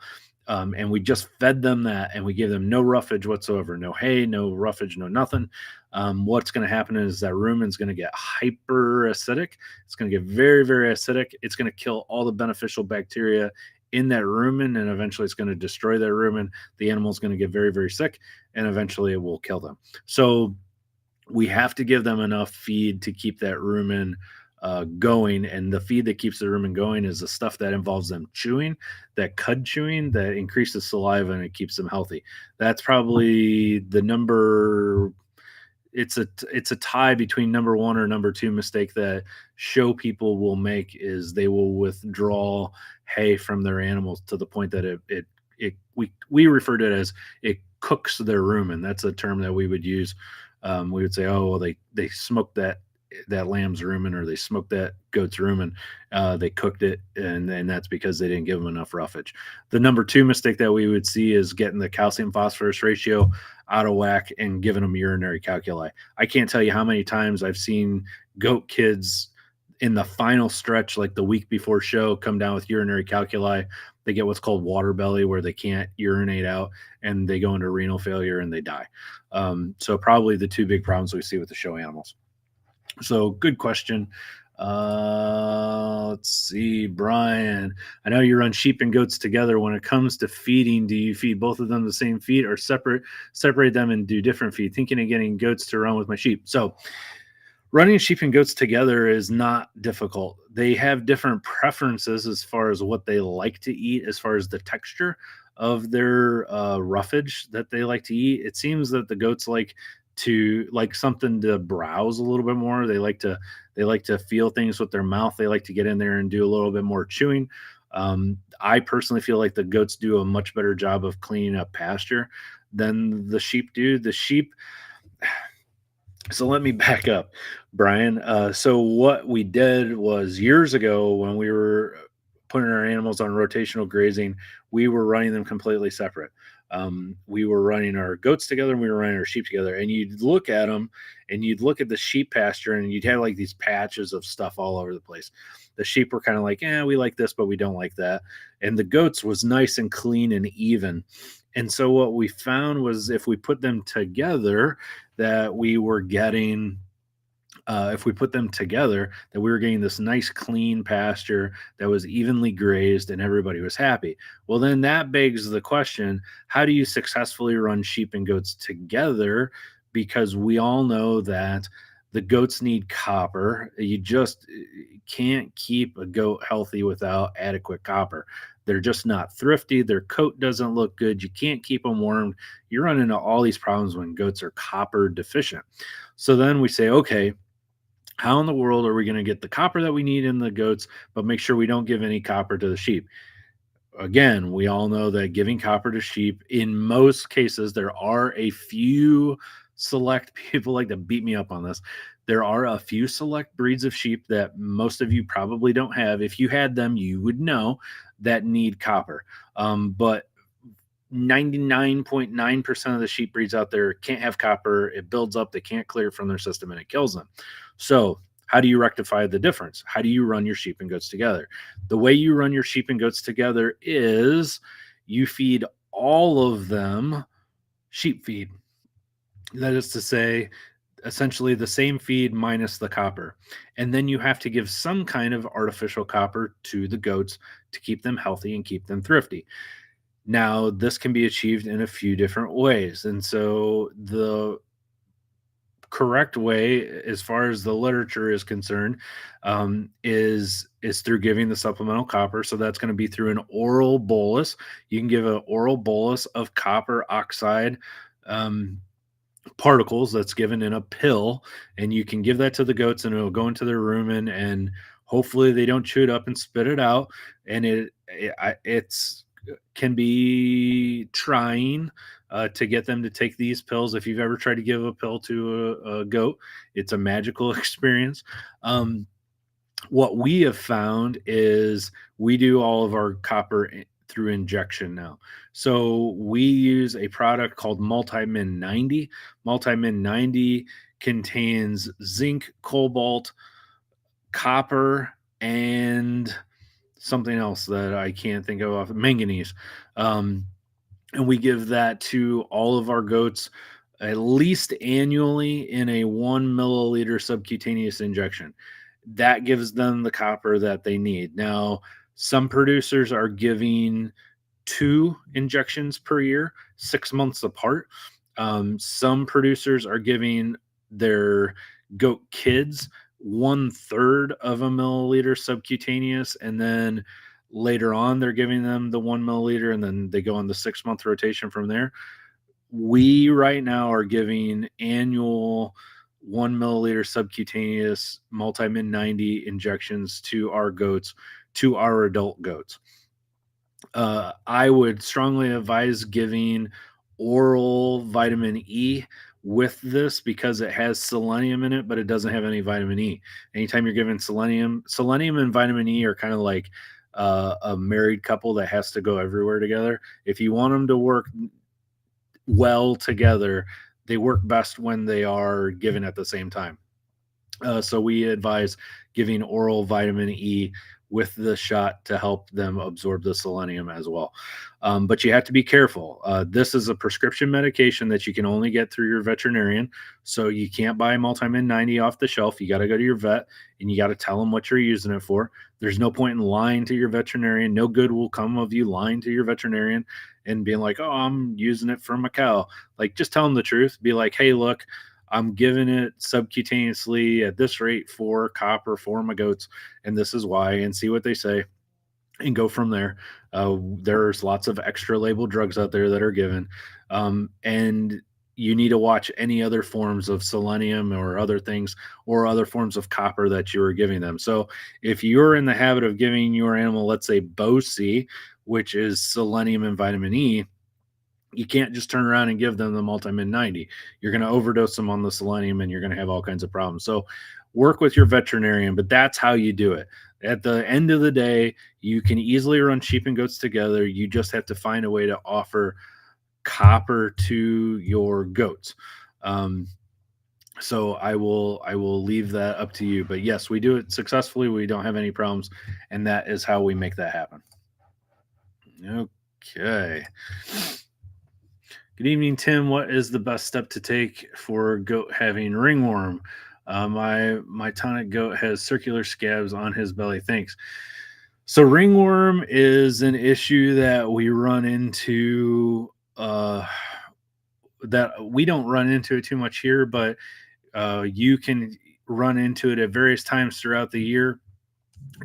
and we just fed them that, and we gave them no roughage whatsoever, no hay, no roughage, no nothing. What's going to happen is that rumen's going to get hyper acidic. It's going to get very, very acidic. It's going to kill all the beneficial bacteria in that rumen, and eventually it's going to destroy that rumen. The animal's going to get very, very sick, and eventually it will kill them. So we have to give them enough feed to keep that rumen going, and the feed that keeps the rumen going is the stuff that involves them chewing, that cud chewing that increases saliva and it keeps them healthy. That's probably the number. It's a tie between number one or number two mistake that show people will make is they will withdraw hay from their animals to the point that we refer to it as it cooks their rumen. That's a term that we would use. We would say, oh, well, they smoked that lamb's rumen, or they smoked that goat's rumen. They cooked it, and that's because they didn't give them enough roughage. The number two mistake that we would see is getting the calcium phosphorus ratio out of whack and giving them urinary calculi. I can't tell you how many times I've seen goat kids in the final stretch, like the week before show, come down with urinary calculi. They get what's called water belly, where they can't urinate out, and they go into renal failure and they die. So probably the two big problems we see with the show animals. So good question. Let's see, Brian. I know you run sheep and goats together. When it comes to feeding, do you feed both of them the same feed, or separate them and do different feed? Thinking of getting goats to run with my sheep. So running sheep and goats together is not difficult. They have different preferences as far as what they like to eat, as far as the texture of their roughage that they like to eat. It seems that the goats like something to browse a little bit more. They like to feel things with their mouth. They like to get in there and do a little bit more chewing. I personally feel like the goats do a much better job of cleaning up pasture than the sheep do. The sheep. So let me back up, Brian. So what we did was, years ago when we were putting our animals on rotational grazing, we were running them completely separate. We were running our goats together and we were running our sheep together. And you'd look at them and you'd look at the sheep pasture and you'd have like these patches of stuff all over the place. The sheep were kind of like, we like this, but we don't like that. And the goats was nice and clean and even. And so what we found was, if we put them together, that we were getting this nice clean pasture that was evenly grazed and everybody was happy. Well, then that begs the question, how do you successfully run sheep and goats together? Because we all know that the goats need copper. You just can't keep a goat healthy without adequate copper. They're just not thrifty. Their coat doesn't look good. You can't keep them warmed. You run into all these problems when goats are copper deficient. So then we say, okay, how in the world are we going to get the copper that we need in the goats, but make sure we don't give any copper to the sheep? Again, we all know that giving copper to sheep, in most cases, there are a few select people like to beat me up on this. There are a few select breeds of sheep that most of you probably don't have. If you had them, you would know, that need copper. But 99.9% of the sheep breeds out there can't have copper. It builds up, they can't clear it from their system, and it kills them. So how do you rectify the difference? How do you run your sheep and goats together? The way you run your sheep and goats together is you feed all of them sheep feed. That is to say, essentially the same feed minus the copper. And then you have to give some kind of artificial copper to the goats to keep them healthy and keep them thrifty. Now, this can be achieved in a few different ways. And so the correct way, as far as the literature is concerned, is through giving the supplemental copper. So that's going to be through an oral bolus. You can give an oral bolus of copper oxide particles that's given in a pill, and you can give that to the goats and it'll go into their rumen, and hopefully they don't chew it up and spit it out. And it's can be trying to get them to take these pills. If you've ever tried to give a pill to a goat, it's a magical experience. What we have found is we do all of our copper through injection now. So we use a product called Multimin 90. Multimin 90 contains zinc, cobalt, copper, and something else that I can't think of manganese. Um, and we give that to all of our goats at least annually in a 1 milliliter subcutaneous injection. That gives them the copper that they need. Now, some producers are giving 2 injections per year, 6 months apart. Some producers are giving their goat kids 1/3 of a milliliter subcutaneous, and then later on they're giving them the 1 milliliter, and then they go on the 6 month rotation from there. We right now are giving annual 1 milliliter subcutaneous multi-min 90 injections to our goats, to our adult goats. I would strongly advise giving oral vitamin E with this because it has selenium in it, but it doesn't have any vitamin E. Anytime you're giving selenium and vitamin E are kind of like a married couple that has to go everywhere together. If you want them to work well together, they work best when they are given at the same time. So we advise giving oral vitamin E with the shot to help them absorb the selenium as well. But you have to be careful. This is a prescription medication that you can only get through your veterinarian. So you can't buy Multimin 90 off the shelf. You got to go to your vet and you got to tell them what you're using it for. There's no point in lying to your veterinarian. No good will come of you lying to your veterinarian and being like, oh, I'm using it for my cow. Like, just tell them the truth. Be like, hey, look, I'm giving it subcutaneously at this rate for copper for my goats, and this is why, and see what they say and go from there. There's lots of extra labeled drugs out there that are given. And you need to watch any other forms of selenium or other things or other forms of copper that you are giving them. So if you're in the habit of giving your animal, let's say BOC, which is selenium and vitamin E, you can't just turn around and give them the multi-min 90. You're going to overdose them on the selenium and you're going to have all kinds of problems. So work with your veterinarian, but that's how you do it. At the end of the day, you can easily run sheep and goats together. You just have to find a way to offer copper to your goats. So I will leave that up to you. But yes, we do it successfully. We don't have any problems, and that is how we make that happen. Okay. Good evening, Tim. What is the best step to take for goat having ringworm? My tonic goat has circular scabs on his belly. Thanks. So ringworm is an issue that we run into. That we don't run into it too much here, but you can run into it at various times throughout the year,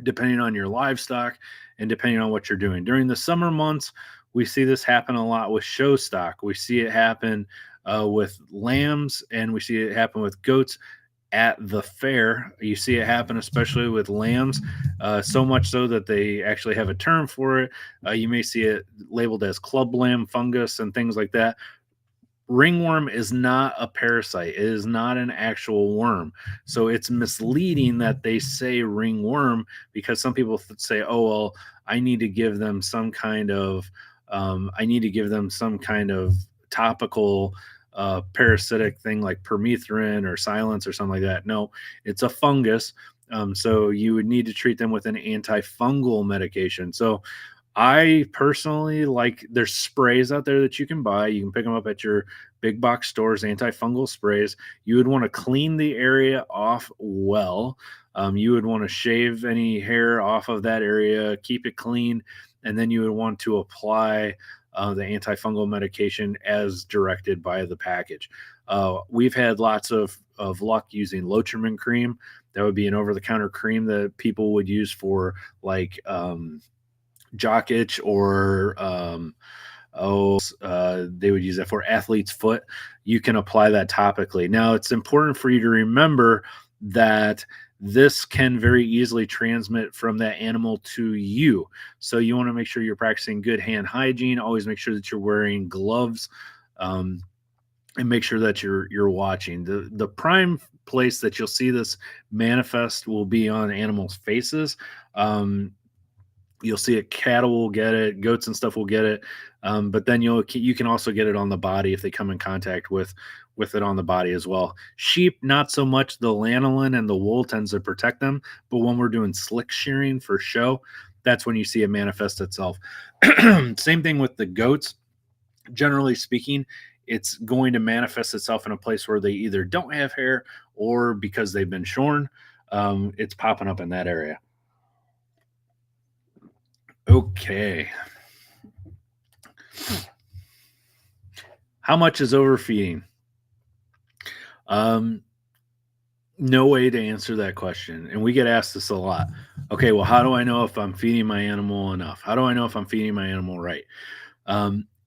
depending on your livestock and depending on what you're doing. During the summer months, we see this happen a lot with show stock. We see it happen with lambs, and we see it happen with goats at the fair. You see it happen especially with lambs, so much so that they actually have a term for it. You may see it labeled as club lamb fungus and things like that. Ringworm is not a parasite. It is not an actual worm. So it's misleading that they say ringworm, because some people say, oh, well, I need to give them some kind of topical parasitic thing like permethrin or silence or something like that. No, it's a fungus. So you would need to treat them with an antifungal medication. So I personally like, there's sprays out there that you can buy. You can pick them up at your big box stores, antifungal sprays. You would want to clean the area off well. You would want to shave any hair off of that area, keep it clean, and then you would want to apply the antifungal medication as directed by the package. We've had lots of luck using Lotrimin cream. That would be an over-the-counter cream that people would use for like jock itch, or they would use that for athlete's foot. You can apply that topically. Now, it's important for you to remember that this can very easily transmit from that animal to you. So you want to make sure you're practicing good hand hygiene. Always make sure that you're wearing gloves, and make sure that you're watching. The prime place that you'll see this manifest will be on animals' faces. You'll see it. Cattle will get it. Goats and stuff will get it. But then you can also get it on the body if they come in contact with it on the body as well. Sheep, not so much. The lanolin and the wool tends to protect them. But when we're doing slick shearing for show, that's when you see it manifest itself. Same thing with the goats. Generally speaking, it's going to manifest itself in a place where they either don't have hair or because they've been shorn. It's popping up in that area. Okay. How much is overfeeding? Um, no way to answer that question. And we get asked this a lot. Okay, well, how do I know if I'm feeding my animal enough? How do I know if I'm feeding my animal right?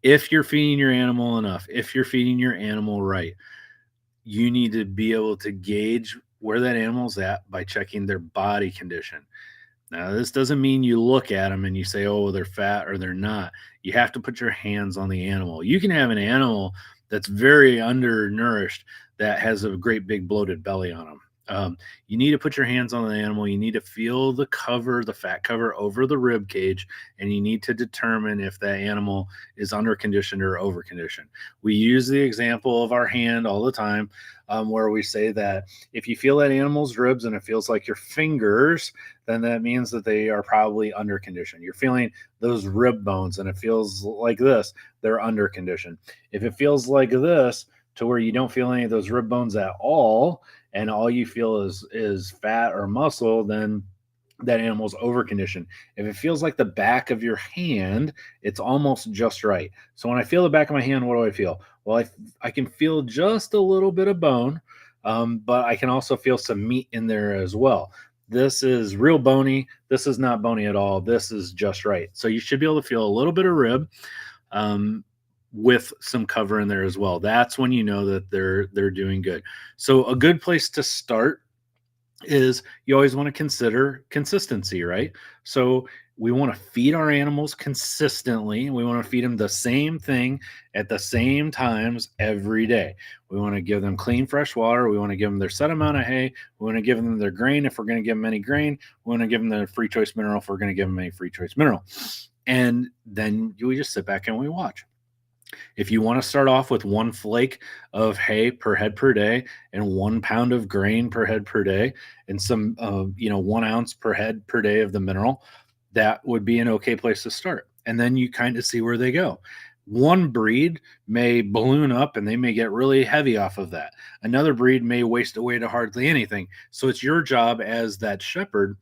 If you're feeding your animal enough, if you're feeding your animal right, you need to be able to gauge where that animal's at by checking their body condition. Now, this doesn't mean you look at them and you say, oh, they're fat or they're not. You have to put your hands on the animal. You can have an animal that's very undernourished that has a great big bloated belly on them. You need to put your hands on the animal. You need to feel the cover, the fat cover over the rib cage, and you need to determine if that animal is under conditioned or over conditioned. We use the example of our hand all the time, where we say that if you feel that animal's ribs and it feels like your fingers, then that means that they are probably under conditioned. You're feeling those rib bones and it feels like this, they're under conditioned. If it feels like this, to where you don't feel any of those rib bones at all, and all you feel is fat or muscle, then that animal's over conditioned. If it feels like the back of your hand, it's almost just right. So when I feel the back of my hand, what do I feel? Well, I can feel just a little bit of bone, but I can also feel some meat in there as well. This is real bony. This is not bony at all. This is just right. So you should be able to feel a little bit of rib. With some cover in there as well. That's when you know that they're doing good. So a good place to start is you always want to consider consistency, right? So we want to feed our animals consistently. We want to feed them the same thing at the same times every day. We want to give them clean, fresh water. We want to give them their set amount of hay. We want to give them their grain if we're going to give them any grain. We want to give them their free choice mineral if we're going to give them any free choice mineral. And then we just sit back and we watch. If you want to start off with 1 flake of hay per head per day and 1 pound of grain per head per day and some, 1 ounce per head per day of the mineral, that would be an okay place to start. And then you kind of see where they go. One breed may balloon up and they may get really heavy off of that. Another breed may waste away to hardly anything. So it's your job as that shepherd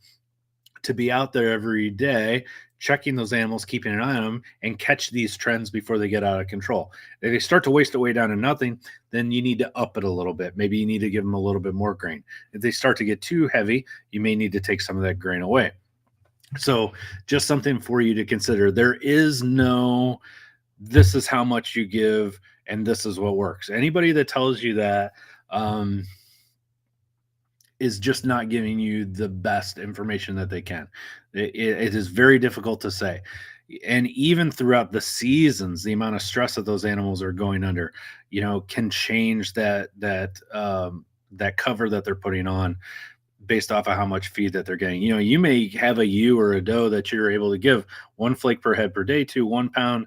to be out there every day checking those animals, keeping an eye on them, and catch these trends before they get out of control. If they start to waste away down to nothing, then you need to up it a little bit. Maybe you need to give them a little bit more grain. If they start to get too heavy, you may need to take some of that grain away. So just something for you to consider. There is no, this is how much you give, and this is what works. Anybody that tells you that, is just not giving you the best information that they can. It is very difficult to say. And even throughout the seasons, the amount of stress that those animals are going under, can change that cover that they're putting on based off of how much feed that they're getting. You may have a ewe or a doe that you're able to give 1 flake per head per day to 1 pound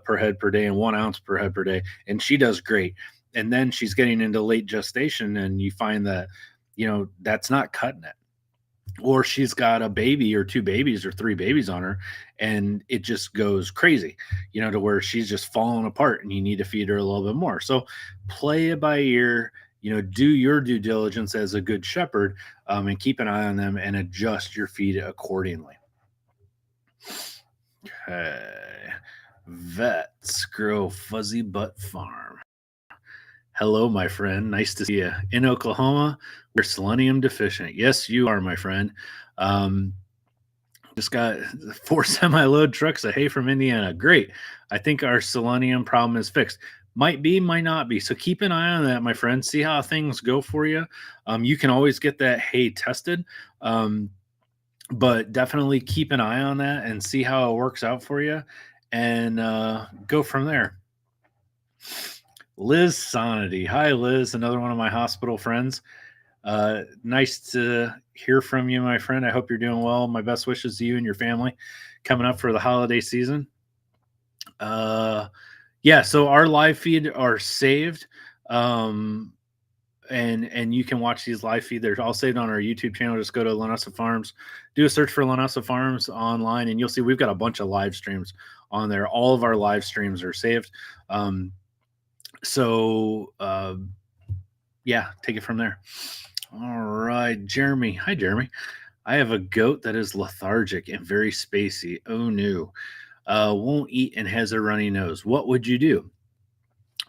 per head per day and 1 ounce per head per day. And she does great. And then she's getting into late gestation and you find that, that's not cutting it. Or she's got a baby or 2 babies or 3 babies on her and it just goes crazy, to where she's just falling apart and you need to feed her a little bit more. So play it by ear, do your due diligence as a good shepherd, and keep an eye on them and adjust your feed accordingly. Okay. Vets Grow Fuzzy Butt Farm. Hello, my friend. Nice to see you. In Oklahoma, we're selenium deficient. Yes, you are, my friend. Just got 4 semi-load trucks of hay from Indiana. Great. I think our selenium problem is fixed. Might be, might not be. So keep an eye on that, my friend. See how things go for you. You can always get that hay tested, but definitely keep an eye on that and see how it works out for you and go from there. Liz Sonity. Hi, Liz. Another one of my hospital friends. Nice to hear from you, my friend. I hope you're doing well. My best wishes to you and your family coming up for the holiday season. So our live feed are saved. and you can watch these live feed. They're all saved on our YouTube channel. Just go to Linessa Farms, do a search for Linessa Farms online, and you'll see we've got a bunch of live streams on there. All of our live streams are saved. Um, so yeah, take it from there. All right, Jeremy. Hi, Jeremy. I have a goat that is lethargic and very spacey. Oh no. Won't eat and has a runny nose. What would you do?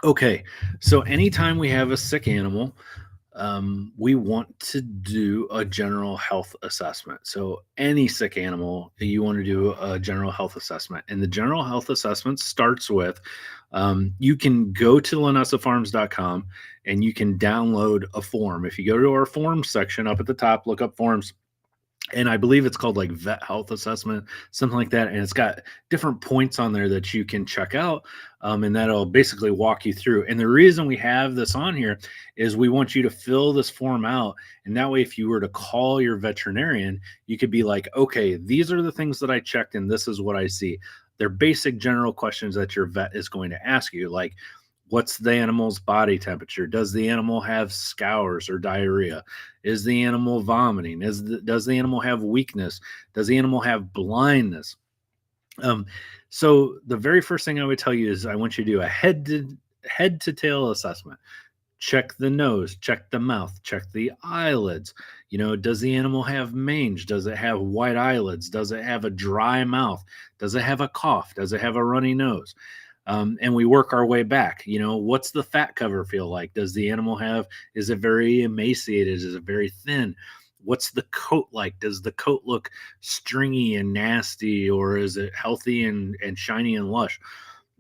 Okay, so anytime we have a sick animal, we want to do a general health assessment. So, any sick animal, you want to do a general health assessment. And the general health assessment starts with you can go to linessafarms.com and you can download a form. If you go to our forms section up at the top, look up forms, and I believe it's called like vet health assessment, something like that. And it's got different points on there that you can check out, and that'll basically walk you through. And the reason we have this on here is we want you to fill this form out. And that way, if you were to call your veterinarian, you could be like, okay, these are the things that I checked, and this is what I see. They're basic general questions that your vet is going to ask you, like, what's the animal's body temperature? Does the animal have scours or diarrhea? Is the animal vomiting? Does the animal have weakness? Does the animal have blindness? So the very first thing I would tell you is I want you to do a head to tail assessment. Check the nose, check the mouth, check the eyelids. Does the animal have mange? Does it have white eyelids? Does it have a dry mouth? Does it have a cough? Does it have a runny nose? And we work our way back. What's the fat cover feel like? Does the animal is it very emaciated? Is it very thin? What's the coat like? Does the coat look stringy and nasty, or is it healthy and shiny and lush?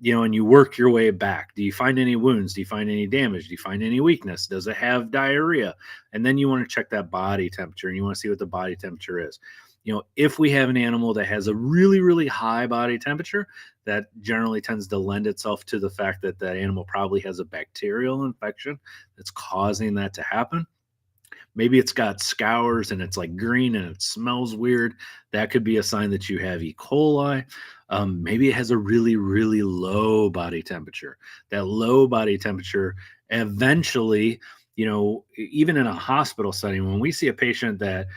And you work your way back. Do you find any wounds? Do you find any damage? Do you find any weakness? Does it have diarrhea? And then you want to check that body temperature, and you want to see what the body temperature is. If we have an animal that has a really, really high body temperature, that generally tends to lend itself to the fact that that animal probably has a bacterial infection that's causing that to happen. Maybe it's got scours and it's like green and it smells weird. That could be a sign that you have E. coli. Maybe it has a really, really low body temperature. That low body temperature eventually, even in a hospital setting, when we see a patient that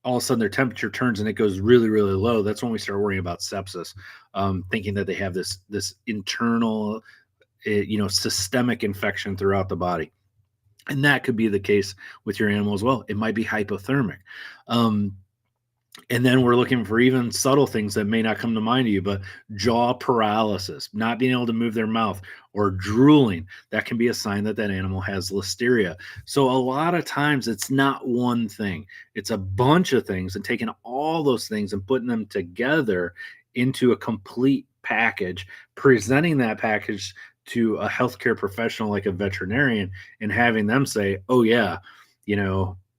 all of a sudden their temperature turns and it goes really, really low, that's when we start worrying about sepsis, thinking that they have this internal, systemic infection throughout the body. And that could be the case with your animal as well. It might be hypothermic. And then we're looking for even subtle things that may not come to mind to you, but jaw paralysis, not being able to move their mouth, or drooling. That can be a sign that that animal has listeria. So a lot of times it's not one thing, it's a bunch of things, and taking all those things and putting them together into a complete package, presenting that package to a healthcare professional like a veterinarian, and having them say, oh yeah,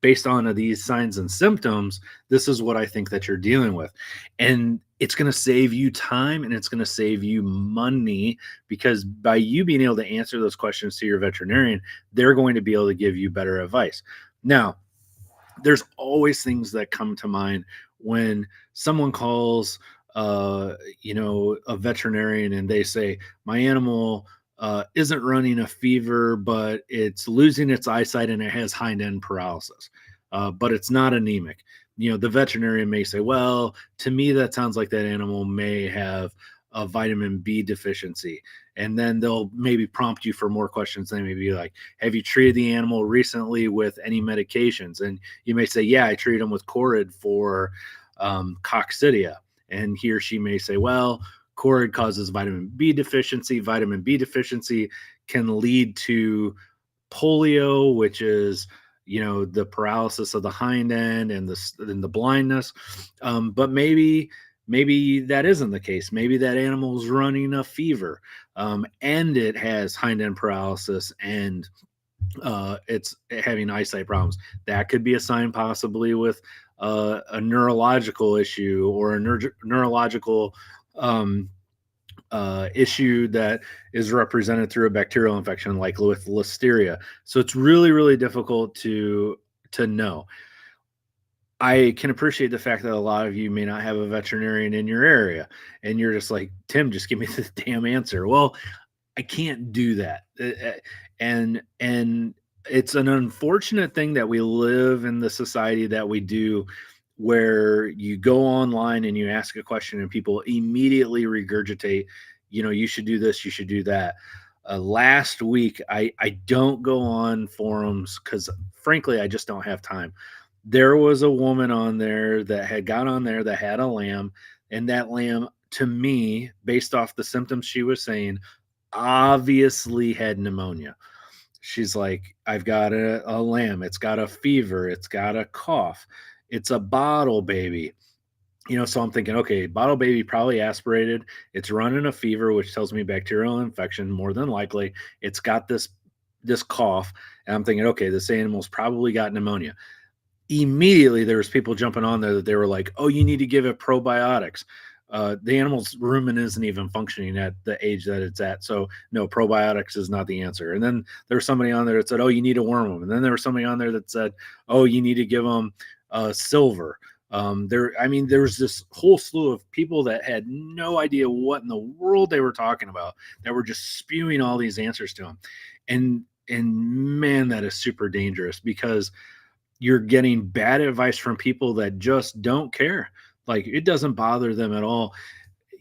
based on these signs and symptoms, this is what I think that you're dealing with. And it's going to save you time and it's going to save you money, because by you being able to answer those questions to your veterinarian, they're going to be able to give you better advice. Now, there's always things that come to mind when someone calls a veterinarian and they say, my animal isn't running a fever, but it's losing its eyesight and it has hind end paralysis, but it's not anemic. The veterinarian may say, well, to me, that sounds like that animal may have a vitamin B deficiency. And then they'll maybe prompt you for more questions. They may be like, have you treated the animal recently with any medications? And you may say, yeah, I treated him with Corid for coccidia. And he or she may say, well, Corid causes vitamin B deficiency. Vitamin B deficiency can lead to polio, which is, the paralysis of the hind end and the blindness. But maybe that isn't the case. Maybe that animal's running a fever, and it has hind end paralysis, and it's having eyesight problems. That could be a sign, possibly with a neurological issue, or a neurological issue that is represented through a bacterial infection, like with listeria. So it's really, really difficult to know. I can appreciate the fact that a lot of you may not have a veterinarian in your area, and you're just like, Tim, just give me the damn answer. Well, I can't do that. And It's an unfortunate thing that we live in the society that we do, where you go online and you ask a question and people immediately regurgitate, you should do this, you should do that. Last week, I don't go on forums because frankly, I just don't have time. There was a woman on there that had got on there that had a lamb, and that lamb, to me, based off the symptoms she was saying, obviously had pneumonia. She's like, I've got a lamb. It's got a fever. It's got a cough. It's a bottle baby. So I'm thinking, okay, bottle baby probably aspirated. It's running a fever, which tells me bacterial infection more than likely. It's got this cough, and I'm thinking, okay, this animal's probably got pneumonia. Immediately there was people jumping on there that they were like, oh, you need to give it probiotics. The animal's rumen isn't even functioning at the age that it's at, so no, probiotics is not the answer. And then there was somebody on there that said, oh, you need to worm them. And then there was somebody on there that said, oh, you need to give them silver. There was this whole slew of people that had no idea what in the world they were talking about, that were just spewing all these answers to them. And man, that is super dangerous, because you're getting bad advice from people that just don't care. Like, it doesn't bother them at all.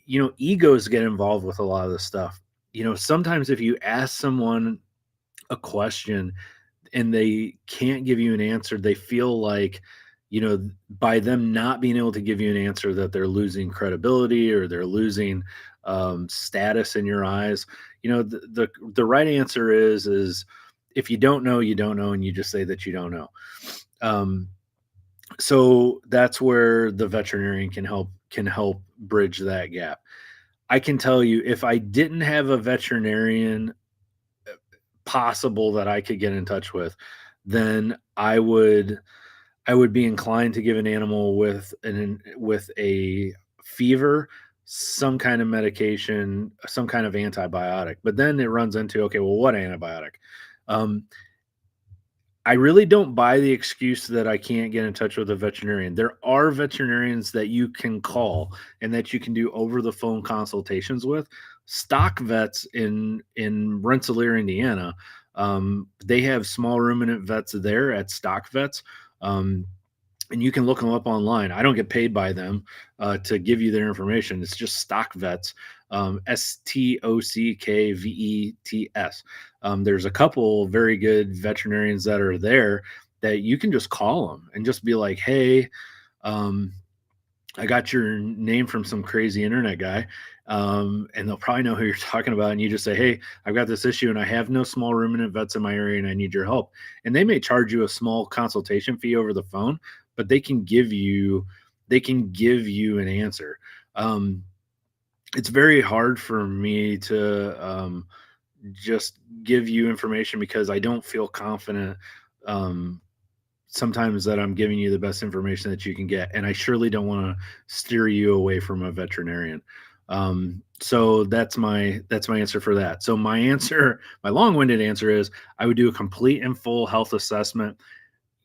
Egos get involved with a lot of this stuff. Sometimes if you ask someone a question and they can't give you an answer, they feel like, by them not being able to give you an answer, that they're losing credibility, or they're losing status in your eyes. The right answer is, if you don't know, you don't know, and you just say that you don't know. Um, so that's where the veterinarian can help bridge that gap. I can tell you, if I didn't have a veterinarian possible that I could get in touch with, then I would be inclined to give an animal with a fever some kind of medication, some kind of antibiotic. But then it runs into, okay, well, what antibiotic? Um, I really don't buy the excuse that I can't get in touch with a veterinarian. There are veterinarians that you can call and that you can do over the phone consultations with. Stock vets in Rensselaer, Indiana, they have small ruminant vets there at Stock Vets. Um, and you can look them up online. I don't get paid by them to give you their information. It's just Stock Vets, Stockvets. There's a couple very good veterinarians that are there that you can just call them and just be like, hey, um, I got your name from some crazy internet guy. And they'll probably know who you're talking about. And you just say, hey, I've got this issue and I have no small ruminant vets in my area and I need your help. And they may charge you a small consultation fee over the phone, but they can give you an answer. Um, it's very hard for me to just give you information, because I don't feel confident um, sometimes that I'm giving you the best information that you can get, and I surely don't want to steer you away from a veterinarian. So that's my answer for that. So my long-winded answer is, I would do a complete and full health assessment,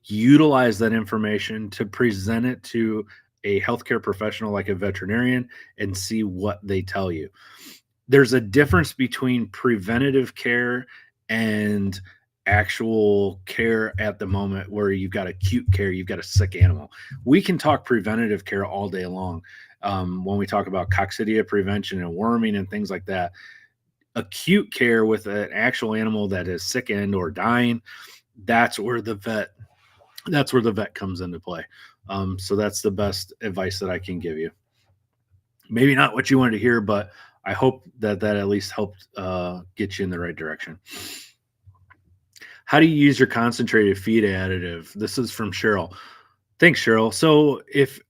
utilize that information to present it to a healthcare professional like a veterinarian, and see what they tell you. There's a difference between preventative care and actual care at the moment, where you've got acute care, you've got a sick animal. We can talk preventative care all day long. When we talk about coccidia prevention and worming and things like that. Acute care with an actual animal that is sickened or dying, that's where the vet that's where the vet comes into play. So that's the best advice that I can give you. Maybe not what you wanted to hear, but I hope that at least helped get you in the right direction. How do you use your concentrated feed additive? This is from Cheryl. Thanks, Cheryl. So if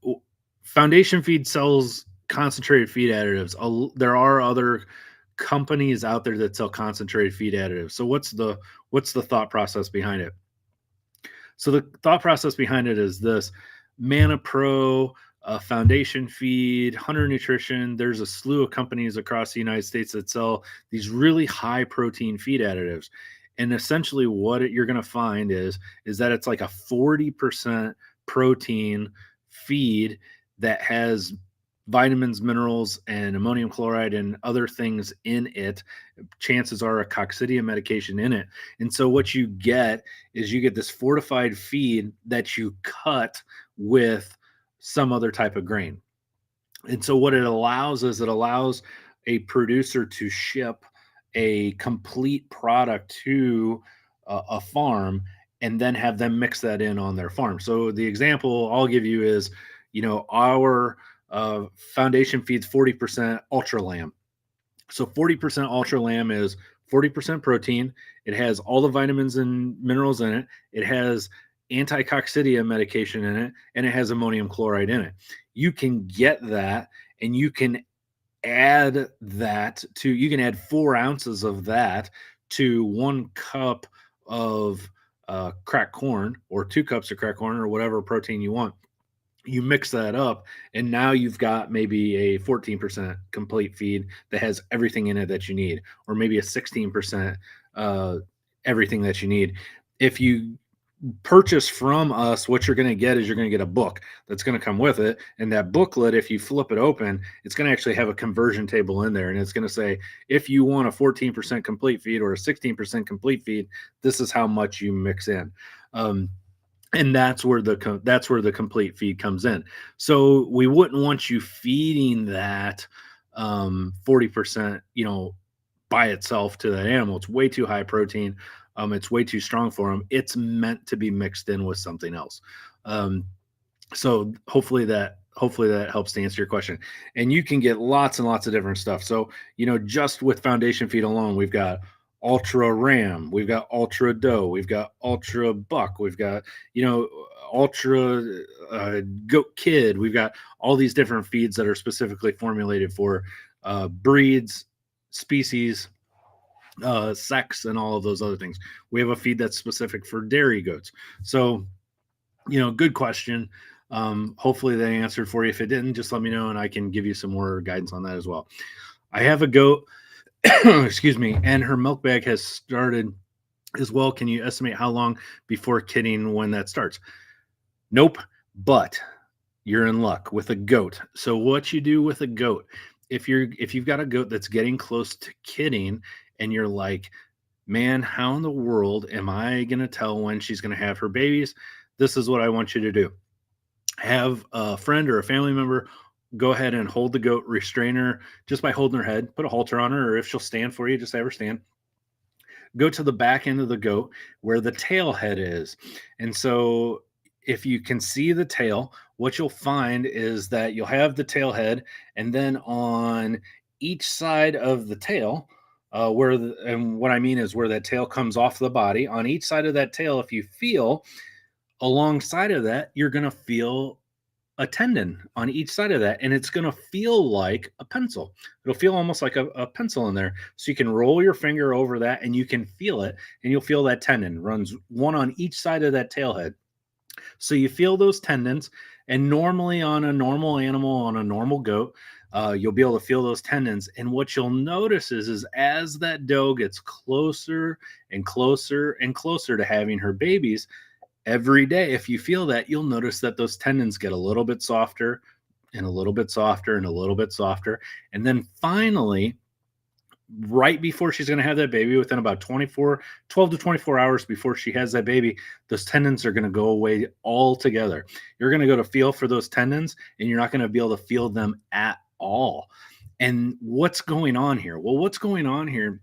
Foundation Feed sells concentrated feed additives, there are other companies out there that sell concentrated feed additives. So what's the thought process behind it? So the thought process behind it is this: Mana Pro, Foundation Feed, Hunter Nutrition. There's a slew of companies across the United States that sell these really high protein feed additives. And essentially what you're going to find is that it's like a 40% protein feed that has vitamins, minerals, and ammonium chloride and other things in it. Chances are a coccidia medication in it. And so what you get is you get this fortified feed that you cut with some other type of grain. And so what it allows is it allows a producer to ship a complete product to a farm and then have them mix that in on their farm. So the example I'll give you is, our foundation feeds 40% ultra lamb. So 40% ultra lamb is 40% protein. It has all the vitamins and minerals in it. It has anti-coccidia medication in it, and it has ammonium chloride in it. You can get that, and you can you can add 4 ounces of that to 1 cup of cracked corn, or 2 cups of cracked corn, or whatever protein you want. You mix that up, and now you've got maybe a 14% complete feed that has everything in it that you need, or maybe a 16% everything that you need. If you purchase from us, what you're going to get is you're going to get a book that's going to come with it. And that booklet, if you flip it open, it's going to actually have a conversion table in there. And it's going to say, if you want a 14% complete feed or a 16% complete feed, this is how much you mix in. And that's where the complete feed comes in. So we wouldn't want you feeding that 40%, by itself to that animal. It's way too high protein. It's way too strong for them. It's meant to be mixed in with something else. So hopefully that helps to answer your question. And you can get lots and lots of different stuff. So, just with foundation feed alone, we've got ultra ram, we've got ultra doe, we've got ultra buck, we've got, ultra goat kid. We've got all these different feeds that are specifically formulated for breeds, species, sex, and all of those other things. We have a feed that's specific for dairy goats. So, good question. Hopefully they answered for you. If it didn't, just let me know and I can give you some more guidance on that as well. I have a goat, excuse me, and her milk bag has started as well. Can you estimate how long before kidding when that starts? Nope, but you're in luck with a goat. So what you do with a goat, if you've got a goat that's getting close to kidding and you're like, man, how in the world am I going to tell when she's going to have her babies? This is what I want you to do. Have a friend or a family member go ahead and hold the goat, restrain her just by holding her head, put a halter on her, or if she'll stand for you, just have her stand. Go to the back end of the goat where the tail head is. And so if you can see the tail, what you'll find is that you'll have the tail head, and then on each side of the tail, and what I mean is where that tail comes off the body, on each side of that tail, if you feel alongside of that, you're going to feel a tendon on each side of that, and it's going to feel like a pencil. It'll feel almost like a pencil in there. So you can roll your finger over that and you can feel it, and you'll feel that tendon runs one on each side of that tail head. So you feel those tendons, and normally on a normal animal, on a normal goat, you'll be able to feel those tendons. And what you'll notice is as that doe gets closer and closer and closer to having her babies, every day, if you feel that, you'll notice that those tendons get a little bit softer and a little bit softer and a little bit softer. And then finally, right before she's going to have that baby, within about 12 to 24 hours before she has that baby, those tendons are going to go away altogether. You're going to go to feel for those tendons, and you're not going to be able to feel them at all. And what's going on here? Well, what's going on here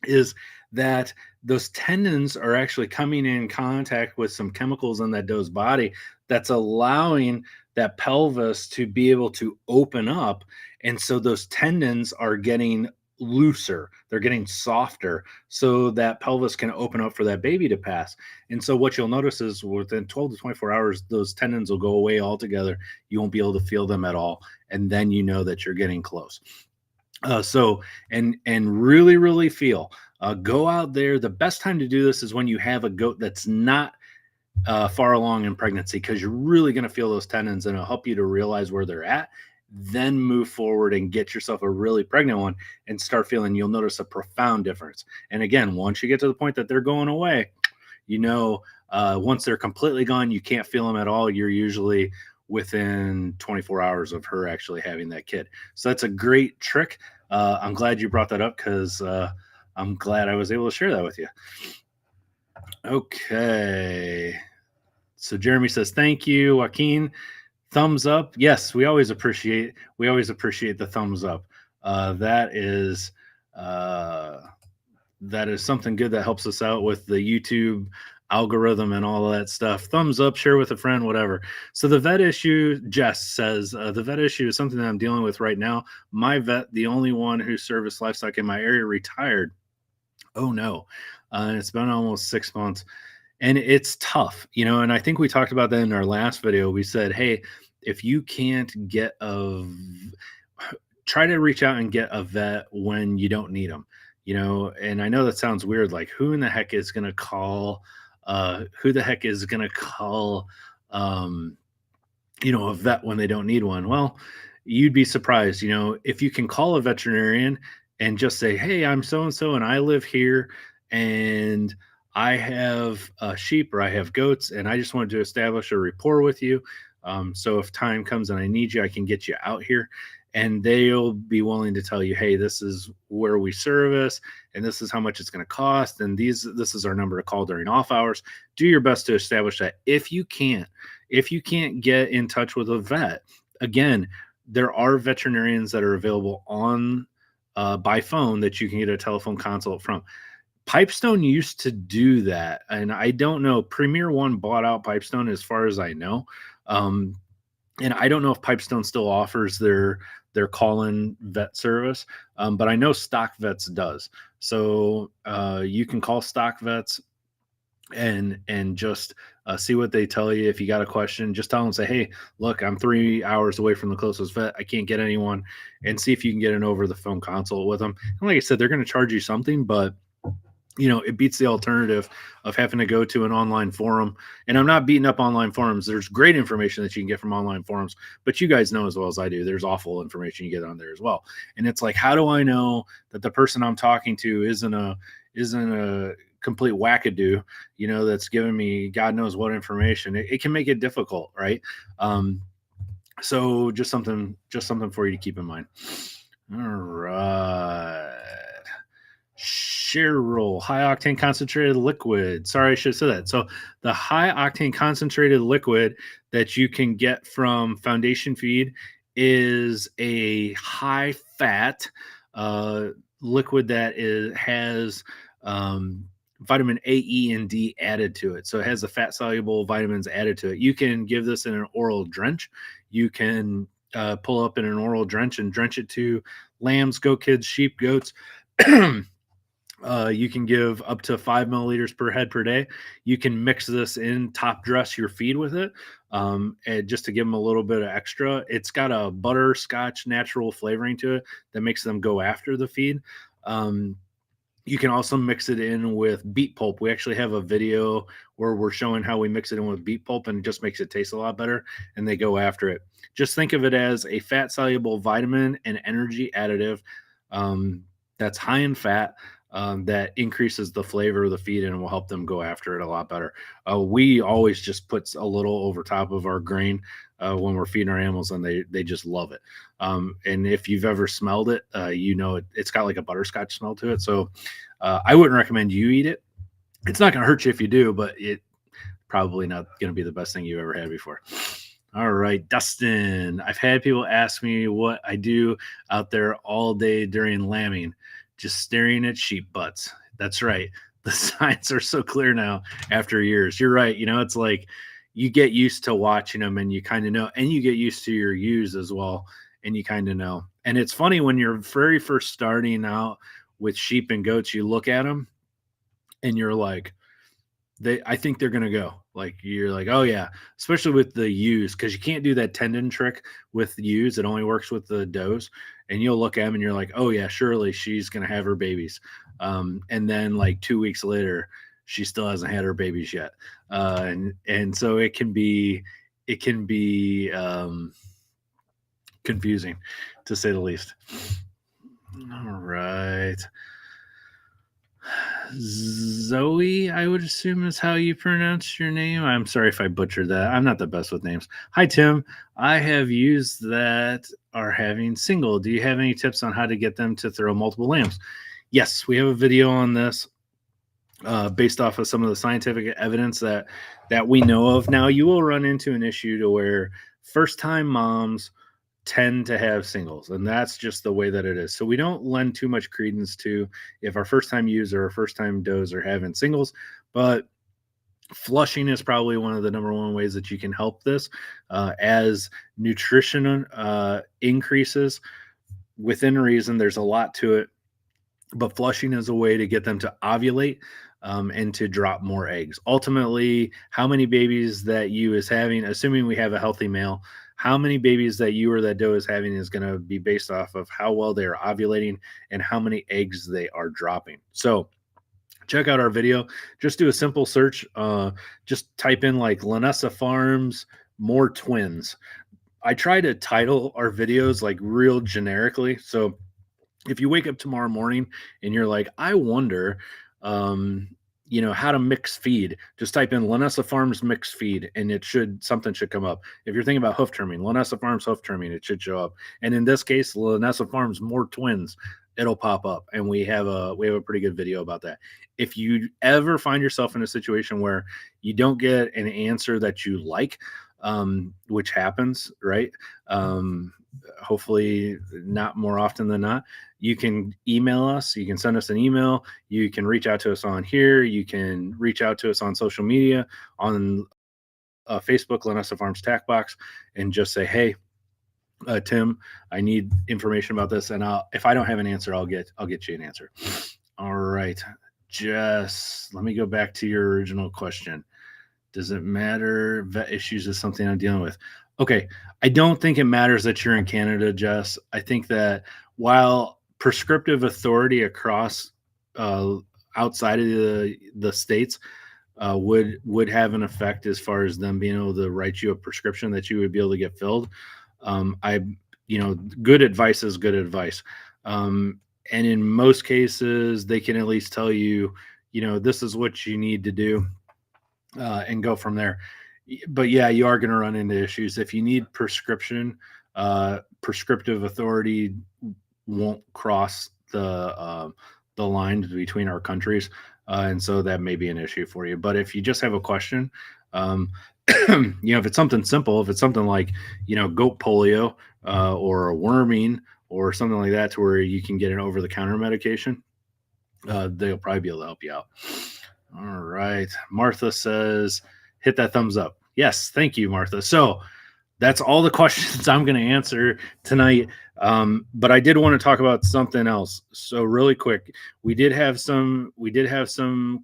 is that those tendons are actually coming in contact with some chemicals in that doe's body that's allowing that pelvis to be able to open up. And so those tendons are getting looser, they're getting softer, so that pelvis can open up for that baby to pass. And so what you'll notice is within 12 to 24 hours, those tendons will go away altogether. You won't be able to feel them at all. And then you know that you're getting close. And really feel, go out there. The best time to do this is when you have a goat that's not far along in pregnancy, because you're really going to feel those tendons, and it'll help you to realize where they're at. Then move forward and get yourself a really pregnant one and start feeling. You'll notice a profound difference. And again, once you get to the point that they're going away, once they're completely gone, you can't feel them at all. You're usually within 24 hours of her actually having that kid. So that's a great trick. I'm glad you brought that up because I'm glad I was able to share that with you. Okay. So Jeremy says, thank you, Joaquin. Thumbs up. Yes, we always appreciate the thumbs up. That is uh, that is something good that helps us out with the YouTube algorithm and all of that stuff. Thumbs up, share with a friend, whatever. So the vet issue, Jess says, the vet issue is something that I'm dealing with right now. My vet, the only one who serviced livestock in my area, retired. Oh no. It's been almost 6 months and it's tough, and I think we talked about that in our last video. We said, hey, if you can't get try to reach out and get a vet when you don't need them, and I know that sounds weird, like who in the heck is going to call um a vet when they don't need one. Well, you'd be surprised, if you can call a veterinarian and just say, hey, I'm so and so and I live here and I have sheep or I have goats and I just wanted to establish a rapport with you. So if time comes and I need you, I can get you out here. And they'll be willing to tell you, hey, this is where we service and this is how much it's going to cost. And this is our number to call during off hours. Do your best to establish that. If you can't get in touch with a vet, again, there are veterinarians that are available on by phone that you can get a telephone consult from. Pipestone used to do that, and I don't know. Premier One bought out Pipestone, as far as I know, um, and I don't know if Pipestone still offers their call-in vet service, but I know Stock Vets does. So you can call Stock Vets and just see what they tell you. If you got a question, just tell them, say, hey, look, I'm 3 hours away from the closest vet, I can't get anyone, and see if you can get an over the phone consult with them. And like I said, they're going to charge you something, but it beats the alternative of having to go to an online forum. And I'm not beating up online forums. There's great information that you can get from online forums, but you guys know as well as I do, there's awful information you get on there as well. And it's like, how do I know that the person I'm talking to isn't a complete wackadoo, that's giving me God knows what information? It can make it difficult, right? So just something for you to keep in mind. All right. Cheryl, high octane concentrated liquid. Sorry, I should have said that. So the high octane concentrated liquid that you can get from Foundation Feed is a high fat liquid that has vitamin A, E, and D added to it. So it has the fat soluble vitamins added to it. You can give this in an oral drench. You can pull up in an oral drench and drench it to lambs, goat kids, sheep, goats. You can give up to 5 milliliters per head per day. You can mix this in, top dress your feed with it, and just to give them a little bit of extra. It's got a butterscotch natural flavoring to it that makes them go after the feed. You can also mix it in with beet pulp. We actually have a video where we're showing how we mix it in with beet pulp, and it just makes it taste a lot better, and they go after it. Just think of it as a fat soluble vitamin and energy additive that's high in fat, that increases the flavor of the feed and will help them go after it a lot better. We always just put a little over top of our grain when we're feeding our animals, and they just love it. And if you've ever smelled it, it's got like a butterscotch smell to it. So I wouldn't recommend you eat it. It's not going to hurt you if you do, but it probably not going to be the best thing you've ever had before. All right, Dustin. I've had people ask me what I do out there all day during lambing, just staring at sheep butts. That's right. The signs are so clear now after years. You're right. It's like you get used to watching them and you kind of know, and you get used to your ewes as well, and you kind of know. And it's funny when you're very first starting out with sheep and goats, you look at them and you're like, I think they're gonna go. Like you're like, oh yeah, especially with the ewes, because you can't do that tendon trick with ewes. It only works with the does. And you'll look at them and you're like, oh yeah, surely she's gonna have her babies. And then like 2 weeks later, she still hasn't had her babies yet. And so it can be confusing, to say the least. All right. Zoe, I would assume is how you pronounce your name. I'm sorry if I butchered that. I'm not the best with names. Hi, Tim. I have used that are having single. Do you have any tips on how to get them to throw multiple lambs? Yes, we have a video on this based off of some of the scientific evidence that we know of. Now, you will run into an issue to where first-time moms tend to have singles, and that's just the way that it is. So we don't lend too much credence to if our first-time user or first-time does are having singles, but flushing is probably one of the number one ways that you can help this. As nutrition increases within reason, there's a lot to it, but flushing is a way to get them to ovulate and to drop more eggs. Ultimately, how many babies that you is having, assuming we have a healthy male, how many babies that you or that doe is having is going to be based off of how well they are ovulating and how many eggs they are dropping. So check out our video. Just do a simple search. Just type in like Linessa Farms, more twins. I try to title our videos like real generically. So if you wake up tomorrow morning and you're like, I wonder, how to mix feed, just type in Linessa Farms mix feed and something should come up. If you're thinking about hoof trimming, Linessa Farms hoof trimming, it should show up. And in this case, Linessa Farms more twins, it'll pop up. And we have a pretty good video about that. If you ever find yourself in a situation where you don't get an answer that you like, which happens, right? Hopefully not more often than not, you can email us. You can send us an email. You can reach out to us on here. You can reach out to us on social media, on Facebook, Linessa Farms Tack Box, and just say, hey, Tim, I need information about this. And if I don't have an answer, I'll get you an answer. All right. Just let me go back to your original question. Does it matter? Vet issues is something I'm dealing with. Okay. I don't think it matters that you're in Canada, Jess. I think that while prescriptive authority across outside of the states would have an effect as far as them being able to write you a prescription that you would be able to get filled. Good advice is good advice. And in most cases, they can at least tell you, this is what you need to do and go from there. But yeah, you are going to run into issues. If you need prescriptive authority won't cross the lines between our countries. And so that may be an issue for you. But if you just have a question, if it's something simple, if it's something like, goat polio or a worming or something like that to where you can get an over-the-counter medication, they'll probably be able to help you out. All right. Martha says, hit that thumbs up. Yes. Thank you, Martha. So that's all the questions I'm going to answer tonight. But I did want to talk about something else. So really quick, we did have some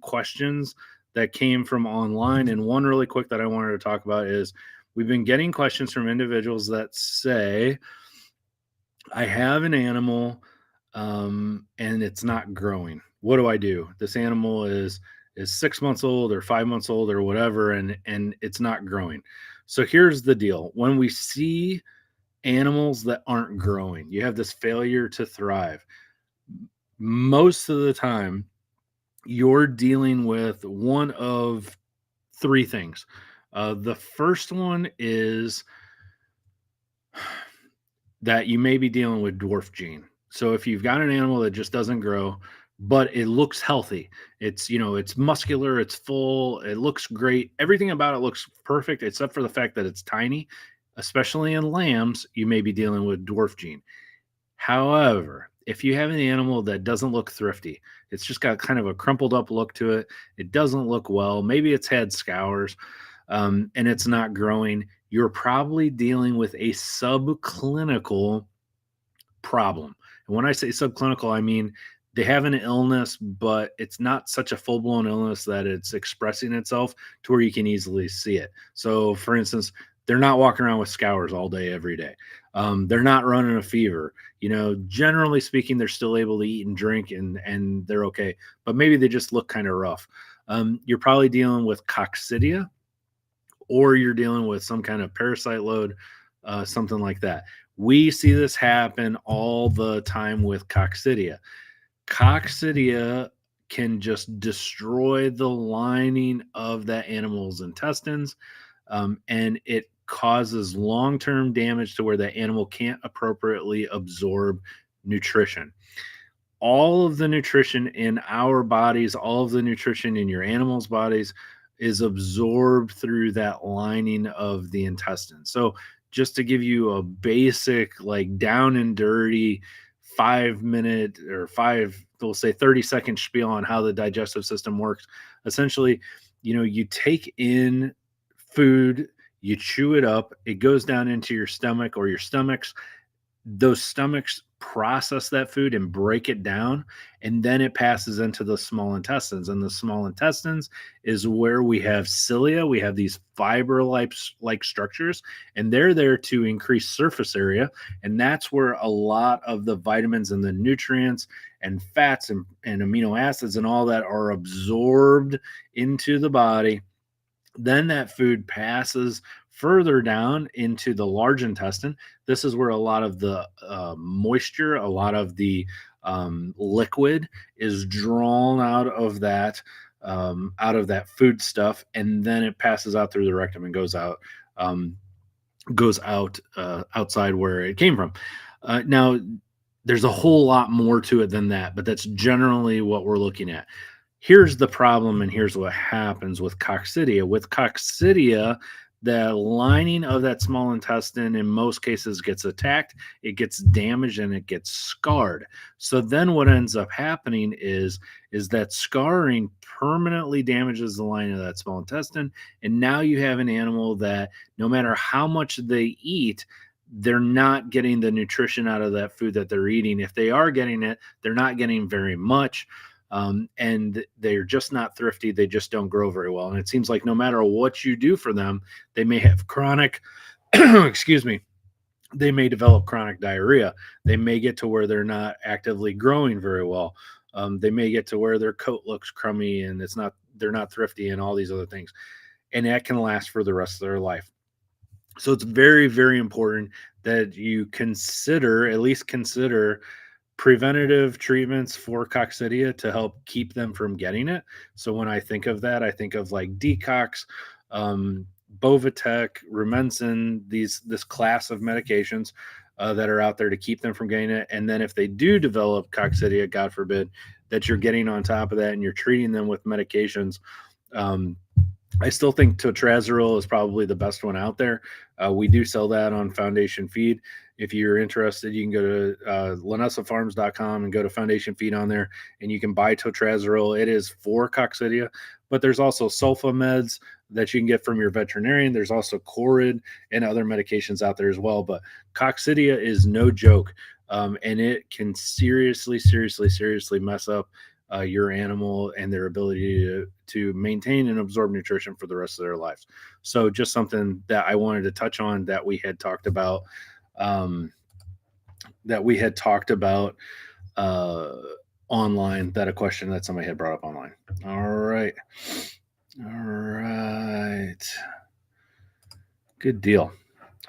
questions that came from online. And one really quick that I wanted to talk about is we've been getting questions from individuals that say, I have an animal and it's not growing. What do I do? This animal is 6 months old or 5 months old or whatever, and it's not growing. So here's the deal. When we see animals that aren't growing, you have this failure to thrive. Most of the time, you're dealing with one of three things. The first one is that you may be dealing with dwarf gene. So if you've got an animal that just doesn't grow, but it looks healthy, it's muscular, it's full, it looks great, everything about it looks perfect except for the fact that it's tiny, especially in lambs, you may be dealing with dwarf gene. However, if you have an animal that doesn't look thrifty, it's just got kind of a crumpled up look to it, it doesn't look well, maybe it's had scours, and it's not growing, you're probably dealing with a subclinical problem. And when I say subclinical, I mean they have an illness, but it's not such a full-blown illness that it's expressing itself to where you can easily see it. So, for instance, they're not walking around with scours all day, every day. They're not running a fever. Generally speaking, they're still able to eat and drink and they're okay. But maybe they just look kind of rough. You're probably dealing with coccidia, or you're dealing with some kind of parasite load, something like that. We see this happen all the time with coccidia. Coccidia can just destroy the lining of that animal's intestines, and it causes long-term damage to where the animal can't appropriately absorb nutrition. All of the nutrition in our bodies, all of the nutrition in your animals' bodies is absorbed through that lining of the intestine. So, just to give you a basic, like down and dirty 5 minute or we'll say 30-second spiel on how the digestive system works. Essentially, you take in food, you chew it up, it goes down into your stomach or your stomachs. Those stomachs process that food and break it down, and then it passes into the small intestines, and the small intestines is where we have cilia. We have these fiber like structures, and they're there to increase surface area, and that's where a lot of the vitamins and the nutrients and fats and amino acids and all that are absorbed into the body. Then that food passes further down into the large intestine. This is where a lot of the moisture, a lot of the liquid is drawn out of that food stuff, and then it passes out through the rectum and goes out outside where it came from. Now, there's a whole lot more to it than that, but that's generally what we're looking at. Here's the problem, and here's what happens with coccidia. With coccidia, the lining of that small intestine in most cases gets attacked, it gets damaged, and it gets scarred. So then what ends up happening is that scarring permanently damages the lining of that small intestine, and now you have an animal that no matter how much they eat, they're not getting the nutrition out of that food that they're eating. If they are getting it, they're not getting very much. And they're just not thrifty. They just don't grow very well. And it seems like no matter what you do for them, they may have chronic, excuse me, they may develop chronic diarrhea. They may get to where they're not actively growing very well. They may get to where their coat looks crummy and they're not thrifty and all these other things. And that can last for the rest of their life. So it's very, very important that you at least consider preventative treatments for coccidia to help keep them from getting it. So when I think of that, I think of like Decox, Bovatec, Rumensin, this class of medications that are out there to keep them from getting it. And then if they do develop coccidia, God forbid, that you're getting on top of that and you're treating them with medications. I still think totrazeril is probably the best one out there. We do sell that on Foundation Feed. If you're interested, you can go to linessafarms.com and go to Foundation Feed on there, and you can buy totrazeril. It is for coccidia, but there's also sulfa meds that you can get from your veterinarian. There's also Corid and other medications out there as well. But coccidia is no joke, and it can seriously mess up your animal and their ability to maintain and absorb nutrition for the rest of their lives. So just something that I wanted to touch on that we had talked about online, that a question that somebody had brought up online. All right. Good deal.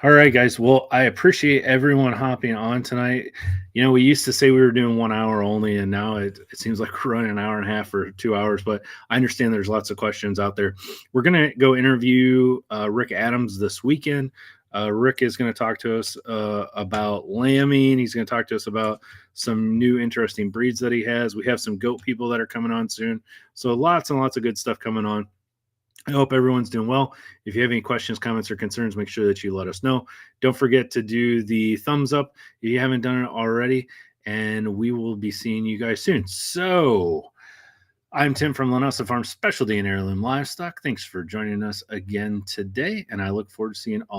All right, guys. Well, I appreciate everyone hopping on tonight. We used to say we were doing 1 hour only, and now it seems like we're running an hour and a half or 2 hours, but I understand there's lots of questions out there. We're going to go interview Rick Adams this weekend. Rick is going to talk to us about lambing. He's going to talk to us about some new interesting breeds that he has. We have some goat people that are coming on soon. So lots and lots of good stuff coming on. I hope everyone's doing well. If you have any questions, comments, or concerns, make sure that you let us know. Don't forget to do the thumbs up if you haven't done it already, and we will be seeing you guys soon. So I'm Tim from Linessa Farms, Specialty and Heirloom Livestock. Thanks for joining us again today, and I look forward to seeing all